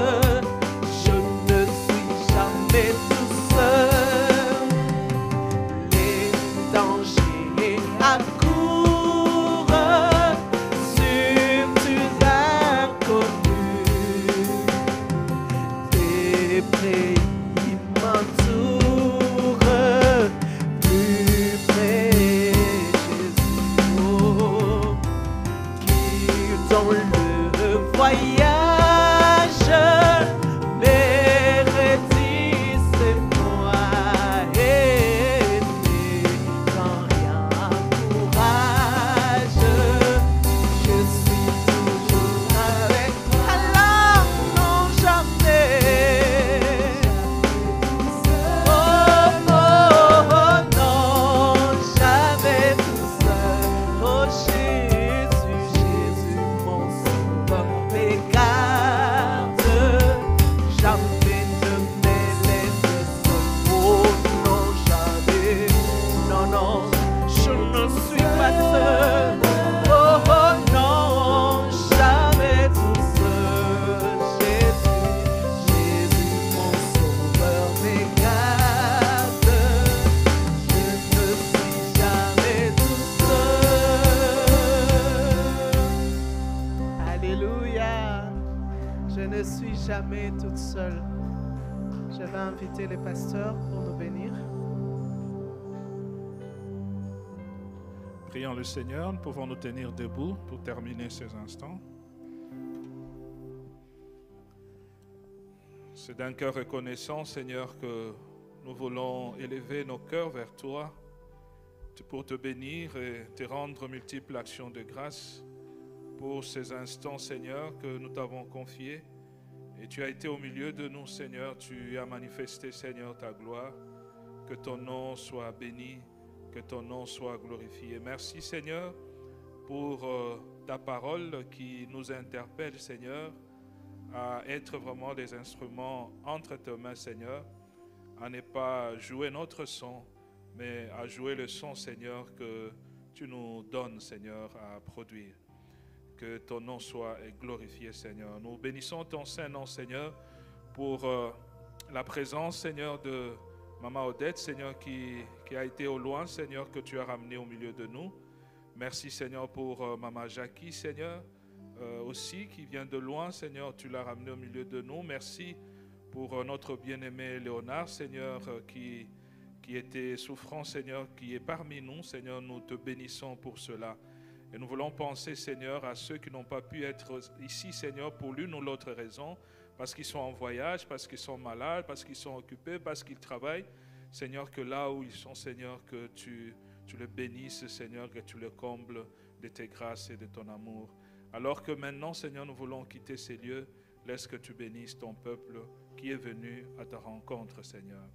Je ne suis jamais tout seul. Les dangers accourent sur tes inconnus. Tes pays m'entourent, plus près Jésus. Oh, qui dans le voyage mais résiste-moi et sans rien courage. Je suis toujours avec toi. Alors non jamais. Oh, oh, oh, non, jamais tout seul. Oh Jésus, Jésus, mon sauveur m'égarde. Jamais ne me laisse seul. Oh non, jamais. Non, non, je ne suis pas seul. Oh, oh, non, jamais tout seul. Jésus, Jésus, mon sauveur m'égarde. Je ne suis jamais tout seul. Alléluia. Je ne suis jamais toute seule. Je vais inviter les pasteurs pour nous bénir. Prions le Seigneur, nous pouvons nous tenir debout pour terminer ces instants. C'est d'un cœur reconnaissant, Seigneur, que nous voulons élever nos cœurs vers toi pour te bénir et te rendre multiples actions de grâce pour ces instants, Seigneur, que nous t'avons confiés. Et tu as été au milieu de nous, Seigneur, tu as manifesté, Seigneur, ta gloire. Que ton nom soit béni, que ton nom soit glorifié. Merci, Seigneur, pour ta parole qui nous interpelle, Seigneur, à être vraiment des instruments entre tes mains, Seigneur, à ne pas jouer notre son, mais à jouer le son, Seigneur, que tu nous donnes, Seigneur, à produire. Que ton nom soit glorifié, Seigneur. Nous bénissons ton Saint-Nom, Seigneur, pour la présence, Seigneur, de Maman Odette, Seigneur, qui a été au loin, Seigneur, que tu as ramené au milieu de nous. Merci, Seigneur, pour Maman Jackie, Seigneur, aussi, qui vient de loin, Seigneur, tu l'as ramené au milieu de nous. Merci pour notre bien-aimé Léonard, Seigneur, qui était souffrant, Seigneur, qui est parmi nous, Seigneur, nous te bénissons pour cela. Et nous voulons penser, Seigneur, à ceux qui n'ont pas pu être ici, Seigneur, pour l'une ou l'autre raison, parce qu'ils sont en voyage, parce qu'ils sont malades, parce qu'ils sont occupés, parce qu'ils travaillent. Seigneur, que là où ils sont, Seigneur, que tu les bénisses, Seigneur, que tu les combles de tes grâces et de ton amour. Alors que maintenant, Seigneur, nous voulons quitter ces lieux, laisse que tu bénisses ton peuple qui est venu à ta rencontre, Seigneur.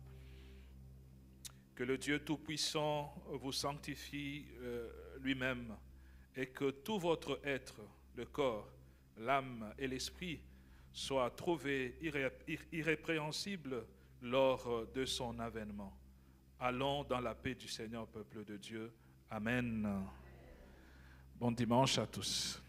Que le Dieu Tout-Puissant vous sanctifie lui-même, et que tout votre être, le corps, l'âme et l'esprit, soient trouvés irrépréhensibles lors de son avènement. Allons dans la paix du Seigneur, peuple de Dieu. Amen. Bon dimanche à tous.